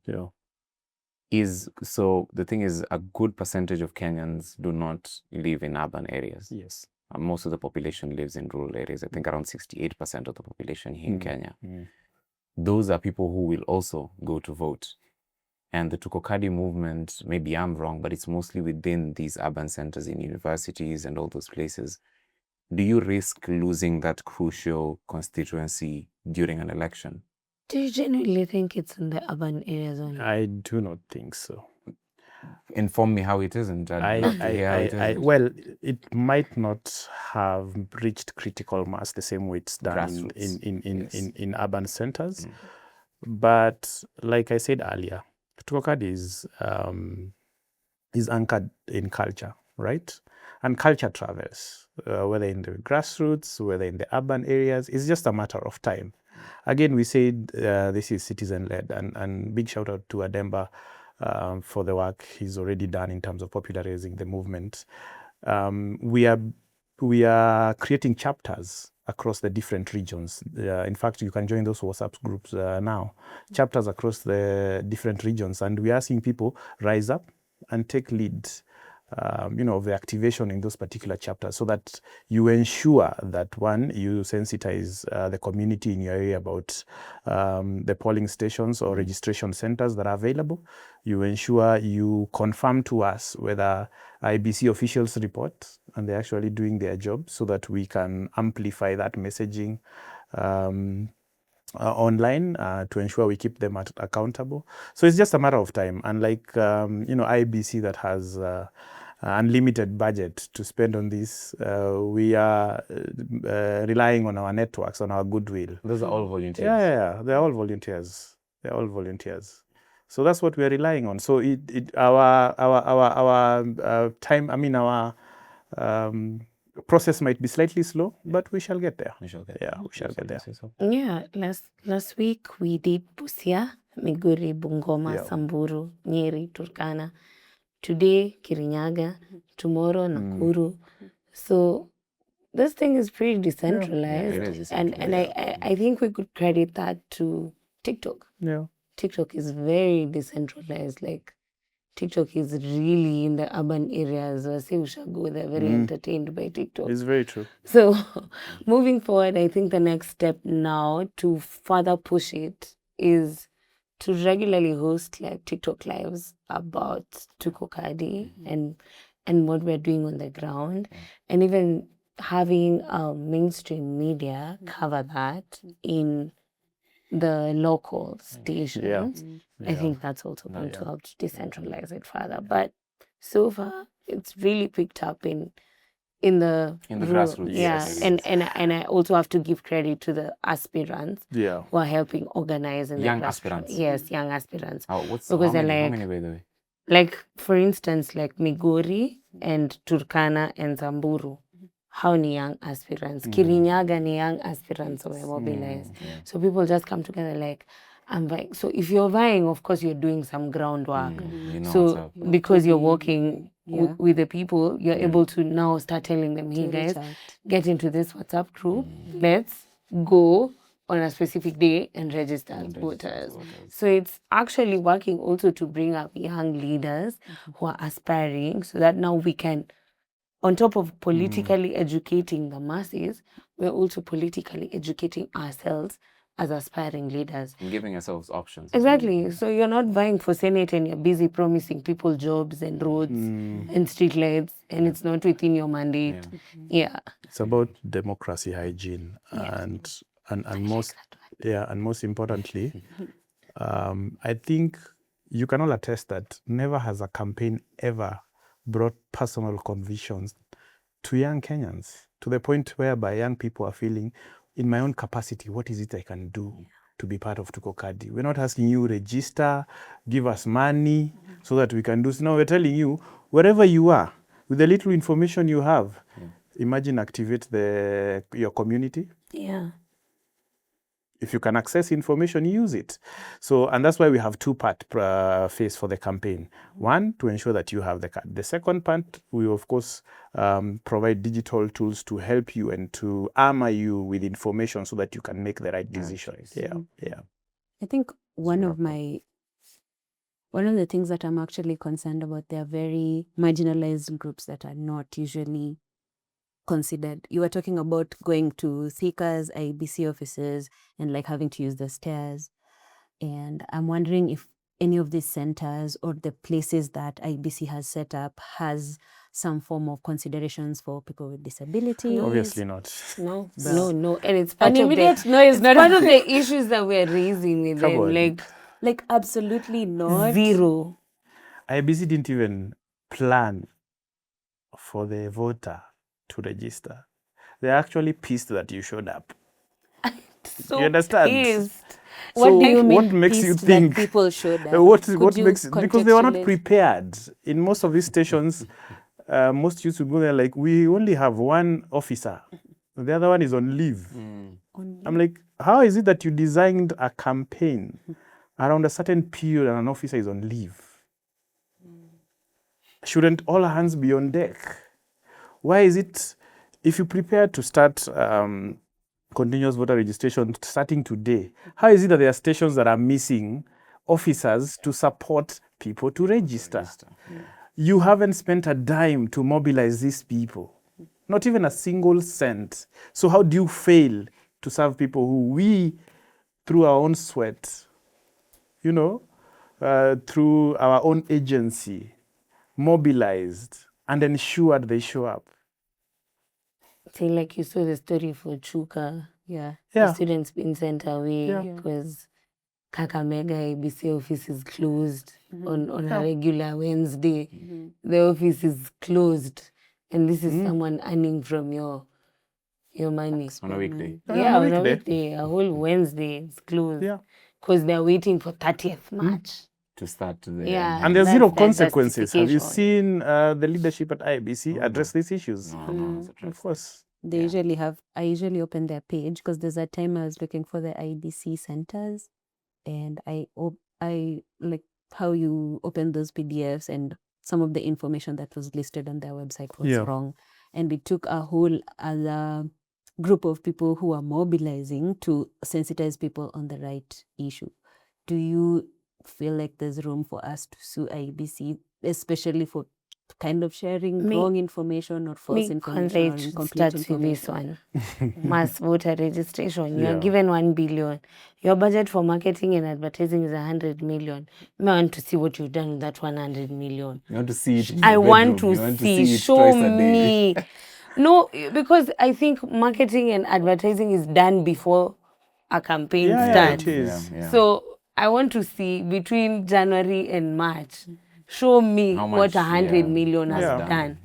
So the thing is, a good percentage of Kenyans do not live in urban areas. Yes. Most of the population lives in rural areas. I think around 68% of the population here in Kenya. Those are people who will also go to vote. And the Tuko Kadi movement, maybe I'm wrong, but it's mostly within these urban centers in universities and all those places. Do you risk losing that crucial constituency during an election? Do you genuinely think it's in the urban areas only? I do not think so. Inform me how it isn't. Well, it might not have reached critical mass the same way it's done in urban centers. But like I said earlier, Tuko Kadi is anchored in culture, right? And culture travels, whether in the grassroots, whether in the urban areas. It's just a matter of time. Again, we said this is citizen-led, and big shout out to Ademba for the work he's already done in terms of popularizing the movement. We are creating chapters across the different regions. In fact, you can join those WhatsApp groups now, chapters across the different regions, and we are seeing people rise up and take lead of the activation in those particular chapters, so that you ensure that, one, you sensitize the community in your area about the polling stations or registration centers that are available. You ensure you confirm to us whether IEBC officials report and they're actually doing their job, so that we can amplify that messaging online to ensure we keep them accountable. So it's just a matter of time. And like, IEBC that has unlimited budget to spend on this, we are relying on our networks, on our goodwill. Those are all volunteers. Yeah, they're all volunteers. So that's what we're relying on. So our time, our process might be slightly slow, but we shall get there. We shall get there. Yeah, last week we did Busia, Migori, Bungoma, Samburu, Nyeri, Turkana. Today, Kirinyaga. Tomorrow, Nakuru. So this thing is pretty decentralized. It is and I think we could credit that to TikTok. Yeah. TikTok is very decentralized. Like, TikTok is really in the urban areas. They're very entertained by TikTok. It's very true. So moving forward, I think the next step now to further push it is to regularly host like TikTok lives about Tuko Kadi and what we're doing on the ground, and even having mainstream media cover that in the local stations. I think that's also going to help to decentralize it further. But so far, it's really picked up in in the grassroots. Yeah, and I also have to give credit to the aspirants who are helping organize in young the aspirants. Yes, young aspirants. Because how many by the way? Like, for instance, like Migori and Turkana and Samburu. How ni young aspirants? Kirinyaga ni young aspirants who are mobilized. So people just come together like, I'm vying. So if you're vying, of course you're doing some groundwork. So because you're working with the people, you're able to now start telling them, hey guys, get into this WhatsApp group. Let's go on a specific day and register as voters. So it's actually working also to bring up young leaders who are aspiring, so that now we can, on top of politically educating the masses, we're also politically educating ourselves as aspiring leaders. And giving ourselves options. Exactly. So you're not vying for Senate and you're busy promising people jobs and roads and street lights, and it's not within your mandate. It's about democracy hygiene and most importantly, I think you can all attest that never has a campaign ever brought personal convictions to young Kenyans, to the point whereby young people are feeling, in my own capacity, what is it I can do to be part of Tuko Kadi? We're not asking you register, give us money so that we can do. So now we're telling you, wherever you are, with the little information you have, imagine activate your community. If you can access information, use it. So, and that's why we have two-part phase for the campaign. One, to ensure that you have the card. The second part, we of course provide digital tools to help you and to armor you with information so that you can make the right decision. I think one of the things that I'm actually concerned about, there are very marginalized groups that are not usually considered. You were talking about going to Thika's IEBC offices and like having to use the stairs. And I'm wondering if any of these centers or the places that IEBC has set up has some form of considerations for people with disabilities. Obviously not. No. And it's part An immediate no is not part of the issues that we're raising with Come them. on. Like absolutely not. Zero. IEBC didn't even plan for the voter to register. They're actually pissed that you showed up. So you understand? Pissed. What do you mean? What makes you think people showed up? what makes because they were not prepared. In most of these stations, most youths would go there like, we only have one officer. The other one is on leave. I'm like, how is it that you designed a campaign around a certain period and an officer is on leave? Shouldn't all hands be on deck? Why is it, if you prepare to start continuous voter registration starting today, how is it that there are stations that are missing officers to support people to register? You haven't spent a dime to mobilize these people, not even a single cent. So how do you fail to serve people who we, through our own sweat, through our own agency, mobilized and ensured they show up? Say, like you saw the story for Chuka. The students being sent away because Kakamega IEBC office is closed on a regular Wednesday. The office is closed, and this is someone earning from your money on a weekday. On a weekday. A whole Wednesday is closed because they're waiting for 30th March. To start the and there's zero consequences. Have you seen the leadership at IEBC address these issues? Of course. They usually have, I usually open their page because there's a time I was looking for the IEBC centers, and I like how you open those PDFs, and some of the information that was listed on their website was wrong. And we took a whole other group of people who are mobilizing to sensitize people on the right issue. Do you feel like there's room for us to sue IEBC, especially for kind of sharing wrong information or false information or incomplete information? This one. Mass voter registration. You're given 1 billion. Your budget for marketing and advertising is 100 million. I want to see what you've done with that 100 million. You want to see it in I your want bedroom. to You want see. to it Show twice a day. me. No, because I think marketing and advertising is done before a campaign starts. It is. So I want to see between January and March. Show me what 100 million has done.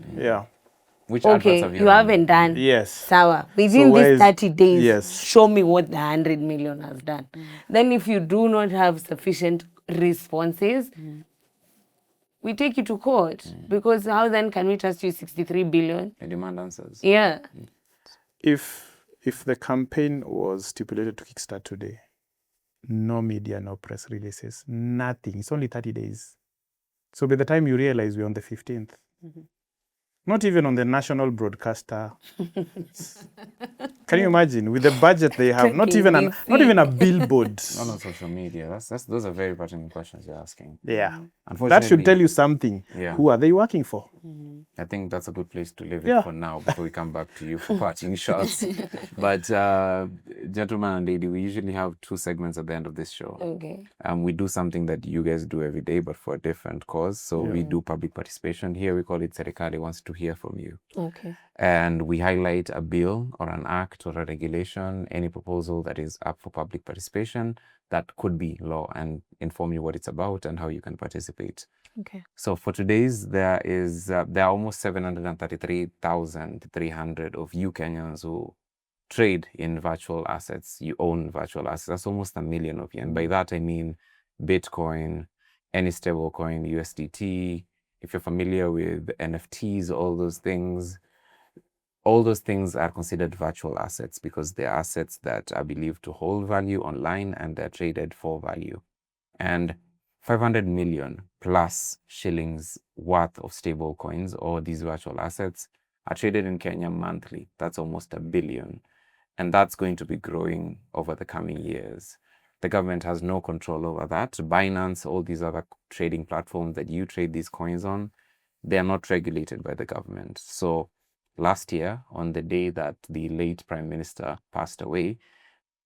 Which adverts have you haven't done. Yes. Sawa. Within these 30 days, show me what the 100 million has done. Then if you do not have sufficient responses, we take you to court. Because how then can we trust you 63 billion? And demand answers. Yeah. If the campaign was stipulated to kickstart today, no media, no press releases, nothing. It's only 30 days. So by the time you realize we're on the 15th, not even on the national broadcaster. Can you imagine? With the budget they have, not even a billboard. Not on social media. Those are very pertinent questions you're asking. Yeah. Unfortunately, that should tell you something. Yeah. Who are they working for? I think that's a good place to leave it for now before we come back to you for parting shots. But gentlemen and lady, we usually have 2 segments at the end of this show. Okay. We do something that you guys do every day, but for a different cause. So we do public participation. Here we call it Serekali wants to hear from you. Okay. And we highlight a bill or an act or a regulation, any proposal that is up for public participation that could be law, and inform you what it's about and how you can participate. Okay. So for today's, there are almost 733,300 of you Kenyans who trade in virtual assets. You own virtual assets. That's almost 1 million of you. And by that, I mean Bitcoin, any stable coin, USDT. If you're familiar with NFTs, all those things are considered virtual assets because they're assets that are believed to hold value online and they're traded for value. And 500 million plus shillings worth of stable coins or these virtual assets are traded in Kenya monthly. That's almost 1 billion. And that's going to be growing over the coming years. The government has no control over that. Binance, all these other trading platforms that you trade these coins on, they are not regulated by the government. So last year, on the day that the late Prime Minister passed away,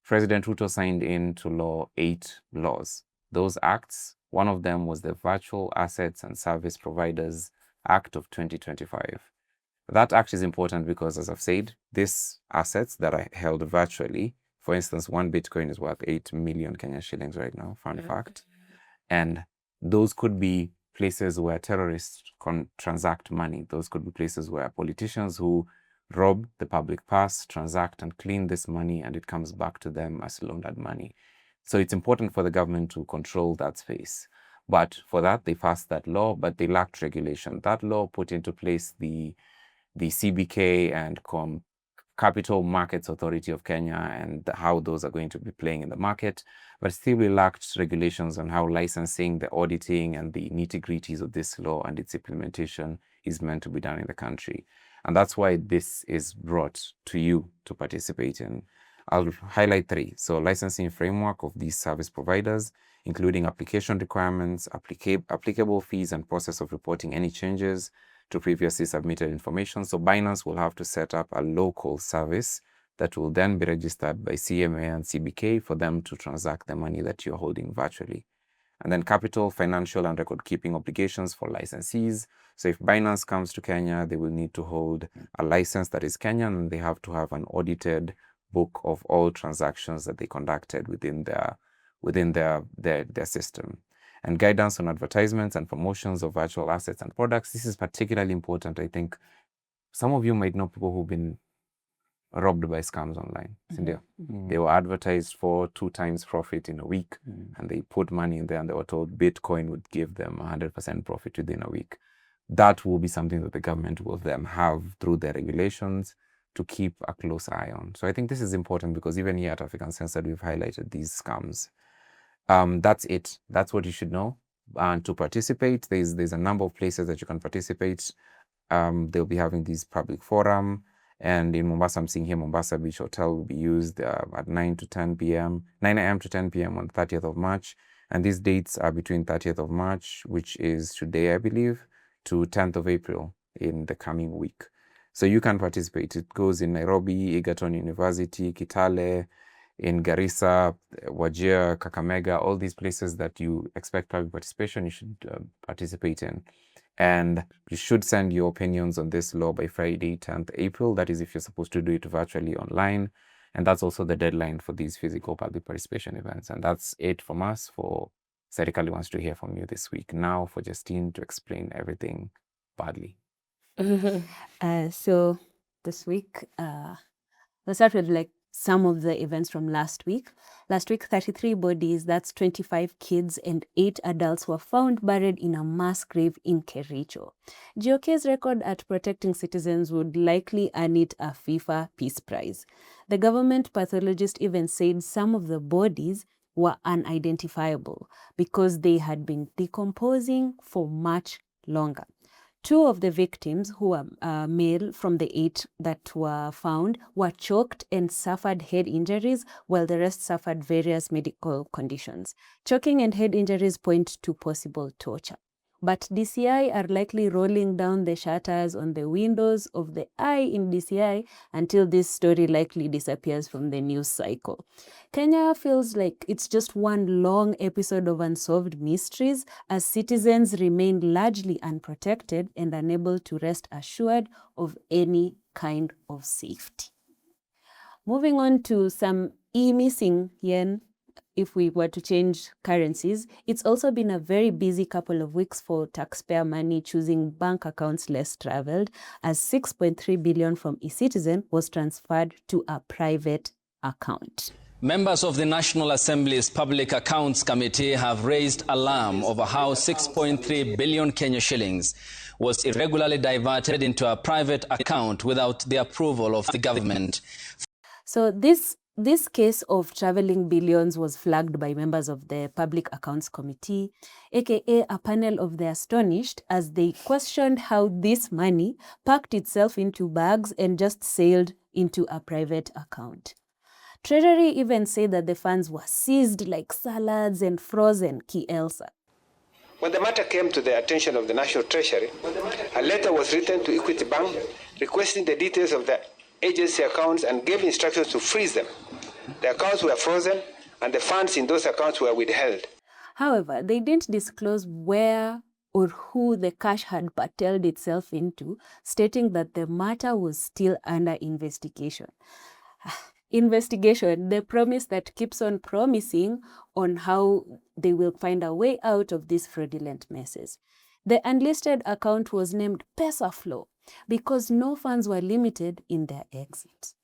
President Ruto signed into law 8 laws. Those acts, one of them was the Virtual Assets and Service Providers Act of 2025. That act is important because, as I've said, these assets that are held virtually, for instance, 1 Bitcoin is worth 8 million Kenyan shillings right now, fun fact. And those could be places where terrorists transact money. Those could be places where politicians who rob the public purse, transact and clean this money, and it comes back to them as laundered money. So it's important for the government to control that space. But for that, they passed that law, but they lacked regulation. That law put into place the CBK and Capital Markets Authority of Kenya and how those are going to be playing in the market, but still we lacked regulations on how licensing, the auditing, and the nitty-gritties of this law and its implementation is meant to be done in the country. And that's why this is brought to you to participate in. I'll highlight 3. So licensing framework of these service providers, including application requirements, applicable fees, and process of reporting any changes to previously submitted information. So Binance will have to set up a local service that will then be registered by CMA and CBK for them to transact the money that you're holding virtually. And then capital, financial, and record-keeping obligations for licensees. So if Binance comes to Kenya, they will need to hold a license that is Kenyan, and they have to have an audited book of all transactions that they conducted within their system. And guidance on advertisements and promotions of virtual assets and products. This is particularly important. I think some of you might know people who've been robbed by scams online. They were advertised for 2 times profit in a week, and they put money in there and they were told Bitcoin would give them 100% profit within a week. That will be something that the government will then have through their regulations to keep a close eye on. So I think this is important because even here at Uncensored, we've highlighted these scams. That's it. That's what you should know. And to participate, there's a number of places that you can participate. They'll be having these public forum. And in Mombasa, I'm seeing here Mombasa Beach Hotel will be used at 9 a.m. to 10 p.m. on the 30th of March. And these dates are between 30th of March, which is today, I believe, to 10th of April in the coming week. So you can participate. It goes in Nairobi, Egerton University, Kitale, in Garissa, Wajir, Kakamega, all these places that you expect public participation, you should participate in. And you should send your opinions on this law by Friday, 10th April. That is if you're supposed to do it virtually online. And that's also the deadline for these physical public participation events. And that's it from us for Serekali Wants to Hear From You this week. Now for Justine to explain everything badly. So this week, we'll start with like some of the events from last week. Last week, 33 bodies, that's 25 kids and 8 adults, were found buried in a mass grave in Kericho. GOK's record at protecting citizens would likely earn it a FIFA Peace Prize. The government pathologist even said some of the bodies were unidentifiable because they had been decomposing for much longer. 2 of the victims, who were male from the 8 that were found, were choked and suffered head injuries, while the rest suffered various medical conditions. Choking and head injuries point to possible torture. But DCI are likely rolling down the shutters on the windows of the eye in DCI until this story likely disappears from the news cycle. Kenya feels like it's just one long episode of unsolved mysteries as citizens remain largely unprotected and unable to rest assured of any kind of safety. Moving on to some missing yen. If we were to change currencies, it's also been a very busy couple of weeks for taxpayer money choosing bank accounts less traveled, as 6.3 billion from eCitizen was transferred to a private account. Members of the National Assembly's Public Accounts Committee have raised alarm over how 6.3 billion Kenya shillings was irregularly diverted into a private account without the approval of the government. So this case of traveling billions was flagged by members of the Public Accounts Committee, aka a panel of the astonished, as they questioned how this money packed itself into bags and just sailed into a private account. Treasury even said that the funds were seized like salads and frozen Kielsa. When the matter came to the attention of the National Treasury, a letter was written to Equity Bank requesting the details of the agency accounts and gave instructions to freeze them. The accounts were frozen and the funds in those accounts were withheld. However, they didn't disclose where or who the cash had patelled itself into, stating that the matter was still under investigation. The promise that keeps on promising on how they will find a way out of these fraudulent messes. The unlisted account was named PesaFlow because no funds were limited in their exit.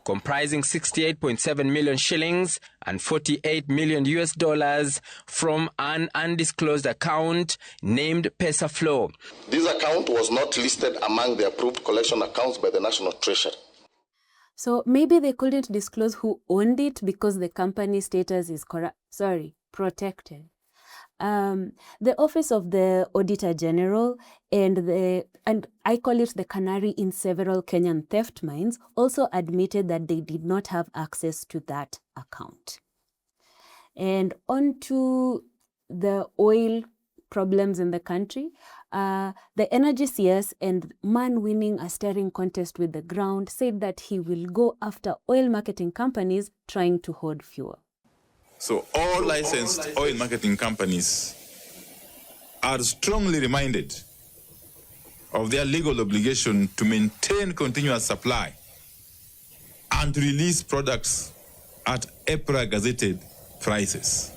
Comprising 68.7 million shillings and 48 million US dollars from an undisclosed account named PesaFlow. This account was not listed among the approved collection accounts by the National Treasury. So maybe they couldn't disclose who owned it because the company status is protected. The Office of the Auditor General and I call it the canary in several Kenyan theft mines also admitted that they did not have access to that account. And on to the oil problems in the country. The Energy CS and man winning a staring contest with the ground said that he will go after oil marketing companies trying to hoard fuel. So all licensed oil marketing companies are strongly reminded of their legal obligation to maintain continuous supply and to release products at EPRA gazetted prices.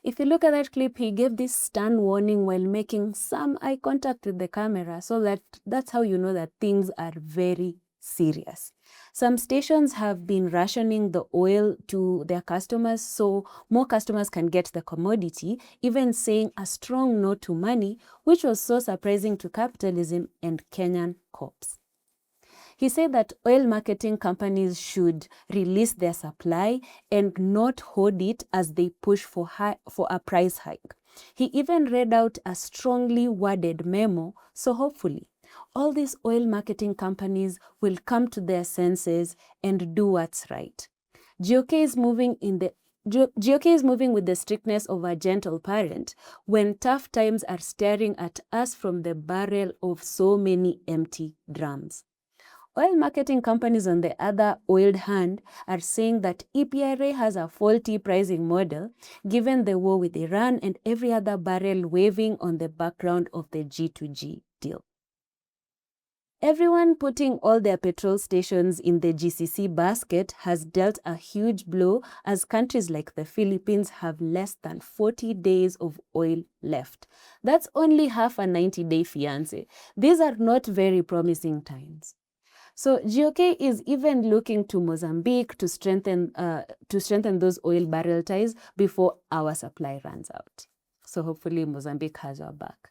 If you look at that clip, he gave this stern warning while making some eye contact with the camera, so that's how you know that things are very serious. Some stations have been rationing the oil to their customers so more customers can get the commodity, even saying a strong no to money, which was so surprising to capitalism and Kenyan cops. He said that oil marketing companies should release their supply and not hoard it as they push for a price hike. He even read out a strongly worded memo, so hopefully all these oil marketing companies will come to their senses and do what's right. GOK is moving with the strictness of a gentle parent when tough times are staring at us from the barrel of so many empty drums. Oil marketing companies, on the other oiled hand, are saying that EPRA has a faulty pricing model given the war with Iran and every other barrel waving on the background of the G2G deal. everyone putting all their petrol stations in the GCC basket has dealt a huge blow, as countries like the Philippines have less than 40 days of oil left. That's only half a 90-day fiancé. These are not very promising times. So GOK is even looking to Mozambique to strengthen those oil barrel ties before our supply runs out. So hopefully Mozambique has our back.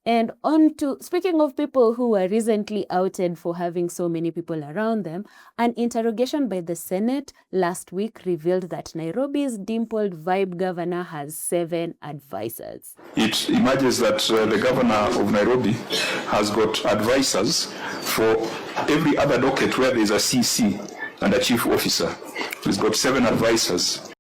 And on to, speaking of people who were recently outed for having so many people around them, an interrogation by the Senate last week revealed that Nairobi's dimpled vibe governor has 7 advisors. It emerges that the governor of Nairobi has got advisors for every other docket where there is a CC and a chief officer. He's got 7 advisors.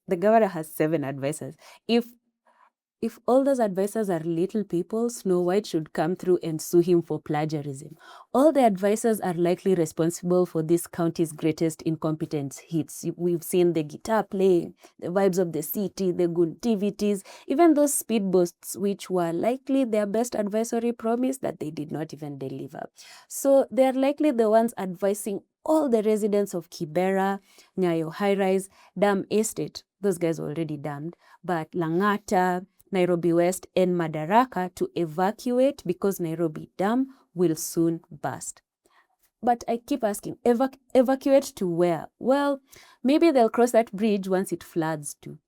The governor has 7 advisors. If all those advisors are little people, Snow White should come through and sue him for plagiarism. All the advisors are likely responsible for this county's greatest incompetence hits. We've seen the guitar playing, the vibes of the city, the good activities, even those speed boasts, which were likely their best advisory promise that they did not even deliver. So they're likely the ones advising all the residents of Kibera, Nyayo High Rise, Dam Estate, those guys are already damned, but Langata, Nairobi West, and Madaraka to evacuate because Nairobi Dam will soon burst. But I keep asking, evacuate to where? Well, maybe they'll cross that bridge once it floods too.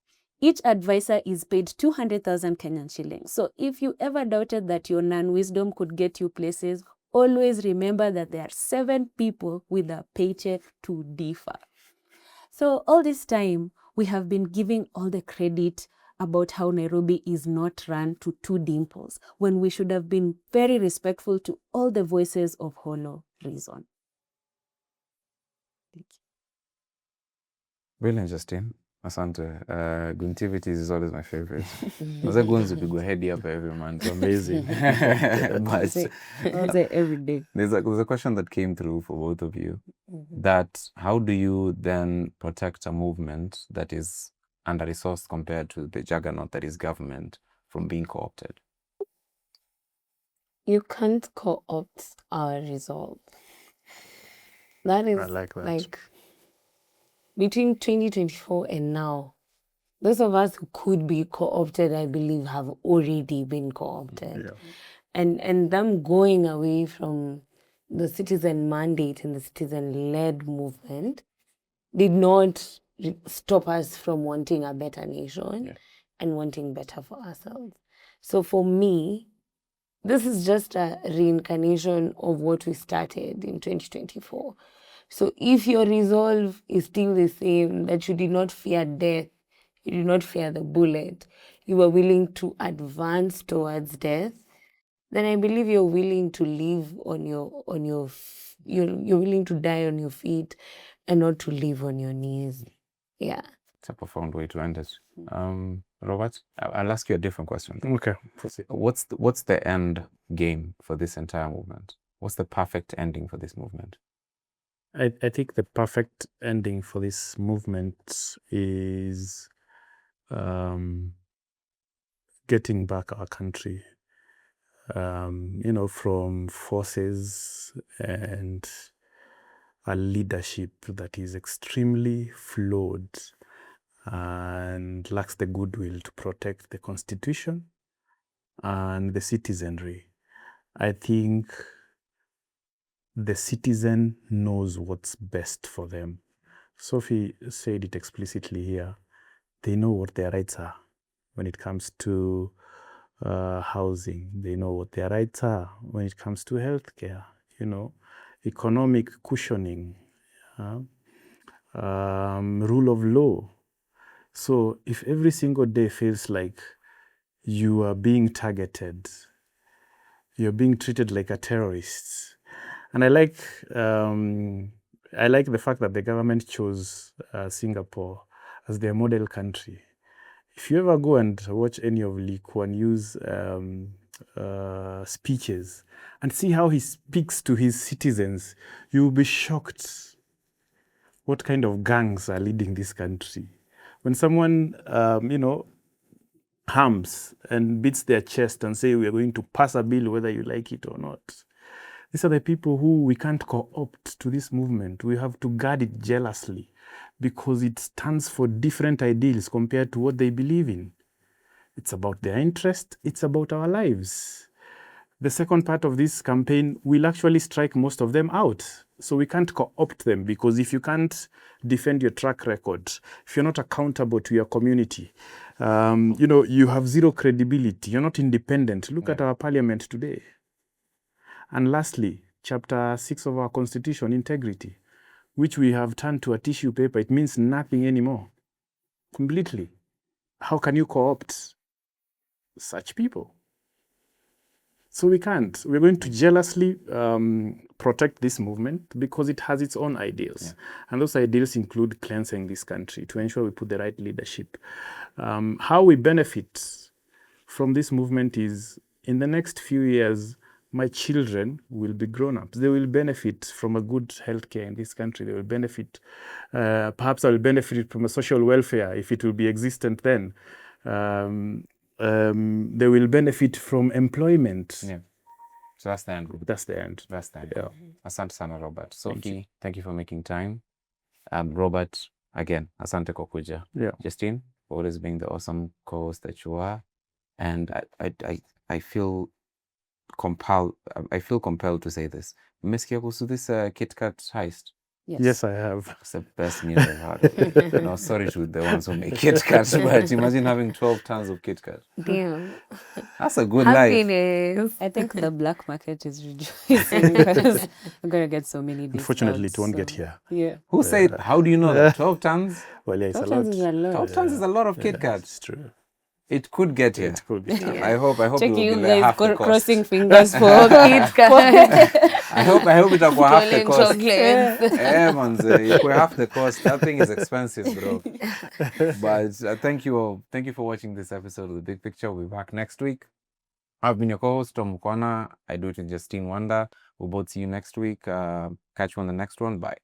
Each advisor is paid 200,000 Kenyan shillings. So if you ever doubted that your non-wisdom could get you places, always remember that there are 7 people with a paycheck to differ. So all this time, we have been giving all the credit about how Nairobi is not run to 2 dimples, when we should have been very respectful to all the voices of hollow reason. Thank you. Brilliant, Justine. Asante. Guntivity is always my favorite. Those are going to be go heady up every month. Amazing. But every day. There's a question that came through for both of you. That how do you then protect a movement that is under-resourced compared to the juggernaut that is government from being co-opted? You can't co-opt our resolve. That is, I like that. like, between 2024 and now, those of us who could be co-opted, I believe, have already been co-opted. Yeah. And them going away from the citizen mandate and the citizen-led movement did not stop us from wanting a better nation and wanting better for ourselves. So for me, this is just a reincarnation of what we started in 2024. So if your resolve is still the same, that you did not fear death, you did not fear the bullet, you were willing to advance towards death, then I believe you're willing to live you're willing to die on your feet and not to live on your knees. Yeah. It's a profound way to end it. Robert, I'll ask you a different question. Okay. What's the end game for this entire movement? What's the perfect ending for this movement? I think the perfect ending for this movement is getting back our country, from forces and a leadership that is extremely flawed and lacks the goodwill to protect the Constitution and the citizenry. I think the citizen knows what's best for them. Sophie said it explicitly here. They know what their rights are when it comes to housing. They know what their rights are when it comes to healthcare, economic cushioning, rule of law. So if every single day feels like you are being targeted, you're being treated like a terrorist. And I like the fact that the government chose Singapore as their model country. If you ever go and watch any of Lee Kuan Yew's speeches and see how he speaks to his citizens, you'll be shocked what kind of gangs are leading this country. When someone, hums and beats their chest and say, we are going to pass a bill whether you like it or not, These are the people who we can't co-opt to this movement. We have to guard it jealously because it stands for different ideals compared to what they believe in. It's about their interest. It's about our lives. The second part of this campaign will actually strike most of them out. So we can't co-opt them because if you can't defend your track record, if you're not accountable to your community, you have zero credibility. You're not independent. Look at our parliament today. And lastly, Chapter 6 of our Constitution, integrity, which we have turned to a tissue paper. It means nothing anymore. Completely. How can you co-opt such people? So we can't. We're going to jealously protect this movement because it has its own ideals. Yeah. And those ideals include cleansing this country to ensure we put the right leadership. How we benefit from this movement is in the next few years, my children will be grown-ups. They will benefit from a good healthcare in this country. They will benefit, perhaps I will benefit from a social welfare if it will be existent then. They will benefit from employment. Yeah. So that's the end. That's the end. That's the end. Yeah. Asante sana, Robert. Sophie, thank you for making time. Robert, again, asante kwa kuja. Yeah. Justine, for always being the awesome co-host that you are. And I feel compelled to say this. Umesikia kuhusu this Kit Kat heist? Yes, I have. It's the best news I've heard. No, sorry to the ones who make Kit Kat, but imagine having 12 tons of Kit Kat. Damn. That's a good life. I think the black market is rejoicing because we're going to get so many discounts. Unfortunately, it won't get here. Yeah. Who said, how do you know that? 12 tons? Well, yeah, it's a lot. 12 tons is a lot of Kit Kat. It's true. It could get here. It could get here. I hope Check it will you be guys half the cost. crossing fingers for Kit Kat. I hope it will go half the cost. Chocolates. Yeah, man, if we half the cost, that thing is expensive, bro. But thank you for watching this episode of The Big Picture. We'll be back next week. I've been your co-host, Tom Mukwana. I do it with Justine Wanda. We'll both see you next week. Catch you on the next one. Bye.